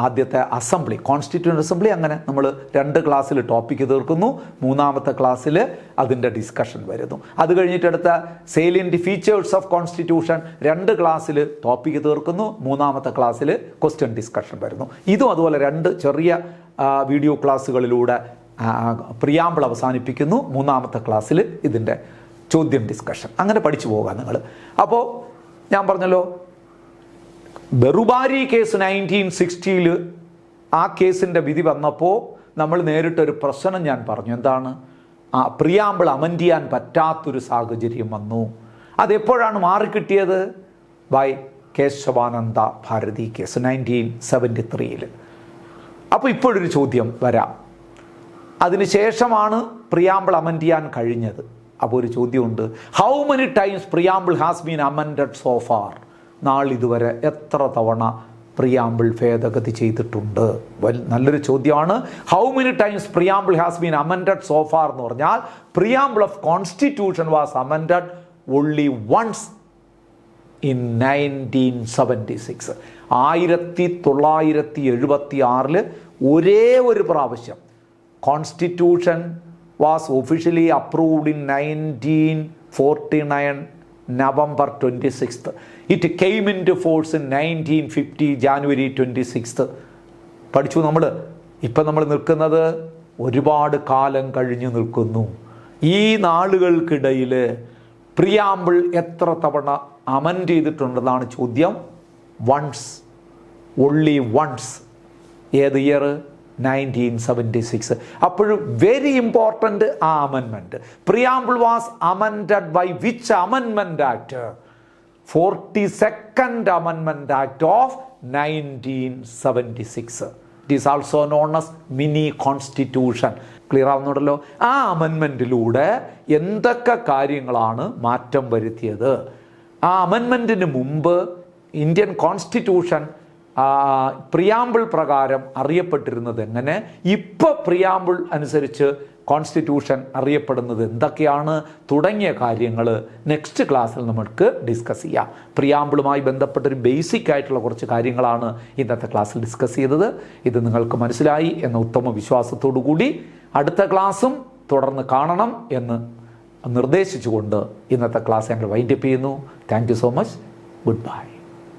ആദ്യത്തെ അസംബ്ലി, കോൺസ്റ്റിറ്റ്യൂവൻ്റ് അസംബ്ലി, അങ്ങനെ നമ്മൾ 2 ക്ലാസ്സിൽ ടോപ്പിക്ക് തീർക്കുന്നു. 3-ാമത്തെ ക്ലാസ്സിൽ അതിൻ്റെ ഡിസ്കഷൻ വരുന്നു. അത് കഴിഞ്ഞിട്ട് അടുത്ത സേലിയൻറ്റ് ഫീച്ചേഴ്സ് ഓഫ് കോൺസ്റ്റിറ്റ്യൂഷൻ 2 ക്ലാസ്സിൽ ടോപ്പിക്ക് തീർക്കുന്നു. 3-ാമത്തെ ക്ലാസ്സിൽ ക്വസ്റ്റ്യൻ ഡിസ്കഷൻ വരുന്നു. ഇതും അതുപോലെ 2 ചെറിയ വീഡിയോ ക്ലാസ്സുകളിലൂടെ പ്രിയാമ്പിൾ അവസാനിപ്പിക്കുന്നു. 3-ാമത്തെ ക്ലാസ്സിൽ ഇതിൻ്റെ ചോദ്യം ഡിസ്കഷൻ. അങ്ങനെ പഠിച്ചു പോകാം നിങ്ങൾ. അപ്പോൾ ഞാൻ പറഞ്ഞല്ലോ ബെറുബാരി കേസ് 1960 ആ കേസിൻ്റെ വിധി വന്നപ്പോൾ നമ്മൾ നേരിട്ടൊരു പ്രശ്നം ഞാൻ പറഞ്ഞു. എന്താണ്? പ്രിയാമ്പിൾ അമെൻഡ് ചെയ്യാൻ പറ്റാത്തൊരു സാഹചര്യം വന്നു. അതെപ്പോഴാണ് മാറിക്കിട്ടിയത്? By Kesavananda Bharati case 1973. അപ്പോൾ ഇപ്പോഴൊരു ചോദ്യം വരാം, അതിനുശേഷമാണ് പ്രിയാമ്പിൾ അമെൻഡ് ചെയ്യാൻ കഴിഞ്ഞത്. അപ്പോൾ ഒരു ചോദ്യമുണ്ട്, how many times preamble has been amended so far? നാളിതുവരെ എത്ര തവണ പ്രിയാമ്പിൾ ഭേദഗതി ചെയ്തിട്ടുണ്ട്? നല്ലൊരു ചോദ്യമാണ്. How many times preamble has been amended so far എന്ന് പറഞ്ഞാൽ preamble of constitution was amended only once in 1976. 1976 ഒരേ ഒരു പ്രാവശ്യം constitution was officially approved in 1949 November 26th. It came into force in 1950 January 26th. പഠിച്ചു നമ്മൾ. ഇപ്പം നമ്മൾ നിൽക്കുന്നത് ഒരുപാട് കാലം കഴിഞ്ഞു നിൽക്കുന്നു. ഈ നാളുകൾക്കിടയിൽ പ്രിയാമ്പിൾ എത്ര തവണ അമെൻഡ് ചെയ്തിട്ടുണ്ടെന്നാണ് ചോദ്യം. Once, only once. ഏത് ഇയർ? 1976. അപ്പോഴും വെരി ഇമ്പോർട്ടൻ്റ് ആ amendment. Preamble was amended by which amendment act? 42nd Amendment Act of 1976. It is also known as mini constitution. Clear ആവുന്നുണ്ടല്ലോ? ആ അമെൻമെൻറ്റിലൂടെ എന്തൊക്കെ കാര്യങ്ങളാണ് മാറ്റം വരുത്തിയത്? ആ അമെൻമെൻറ്റിന് മുമ്പ് ഇന്ത്യൻ കോൺസ്റ്റിറ്റ്യൂഷൻ പ്രിയാമ്പിൾ പ്രകാരം അറിയപ്പെട്ടിരുന്നത് എങ്ങനെ, ഇപ്പോൾ പ്രിയാമ്പിൾ അനുസരിച്ച് കോൺസ്റ്റിറ്റ്യൂഷൻ അറിയപ്പെടുന്നത് എന്തൊക്കെയാണ് തുടങ്ങിയ കാര്യങ്ങൾ നെക്സ്റ്റ് ക്ലാസ്സിൽ നമുക്ക് ഡിസ്കസ് ചെയ്യാം. പ്രിയാമ്പിളുമായി ബന്ധപ്പെട്ടൊരു ബേസിക് ആയിട്ടുള്ള കുറച്ച് കാര്യങ്ങളാണ് ഇന്നത്തെ ക്ലാസ്സിൽ ഡിസ്കസ് ചെയ്തത്. ഇത് നിങ്ങൾക്ക് മനസ്സിലായി എന്ന ഉത്തമ വിശ്വാസത്തോടു കൂടി അടുത്ത ക്ലാസ്സും തുടർന്ന് കാണണം എന്ന് നിർദ്ദേശിച്ചുകൊണ്ട് ഇന്നത്തെ ക്ലാസ് ഞങ്ങൾ വൈൻഡപ്പ് ചെയ്യുന്നു. Thank you so much. Good bye.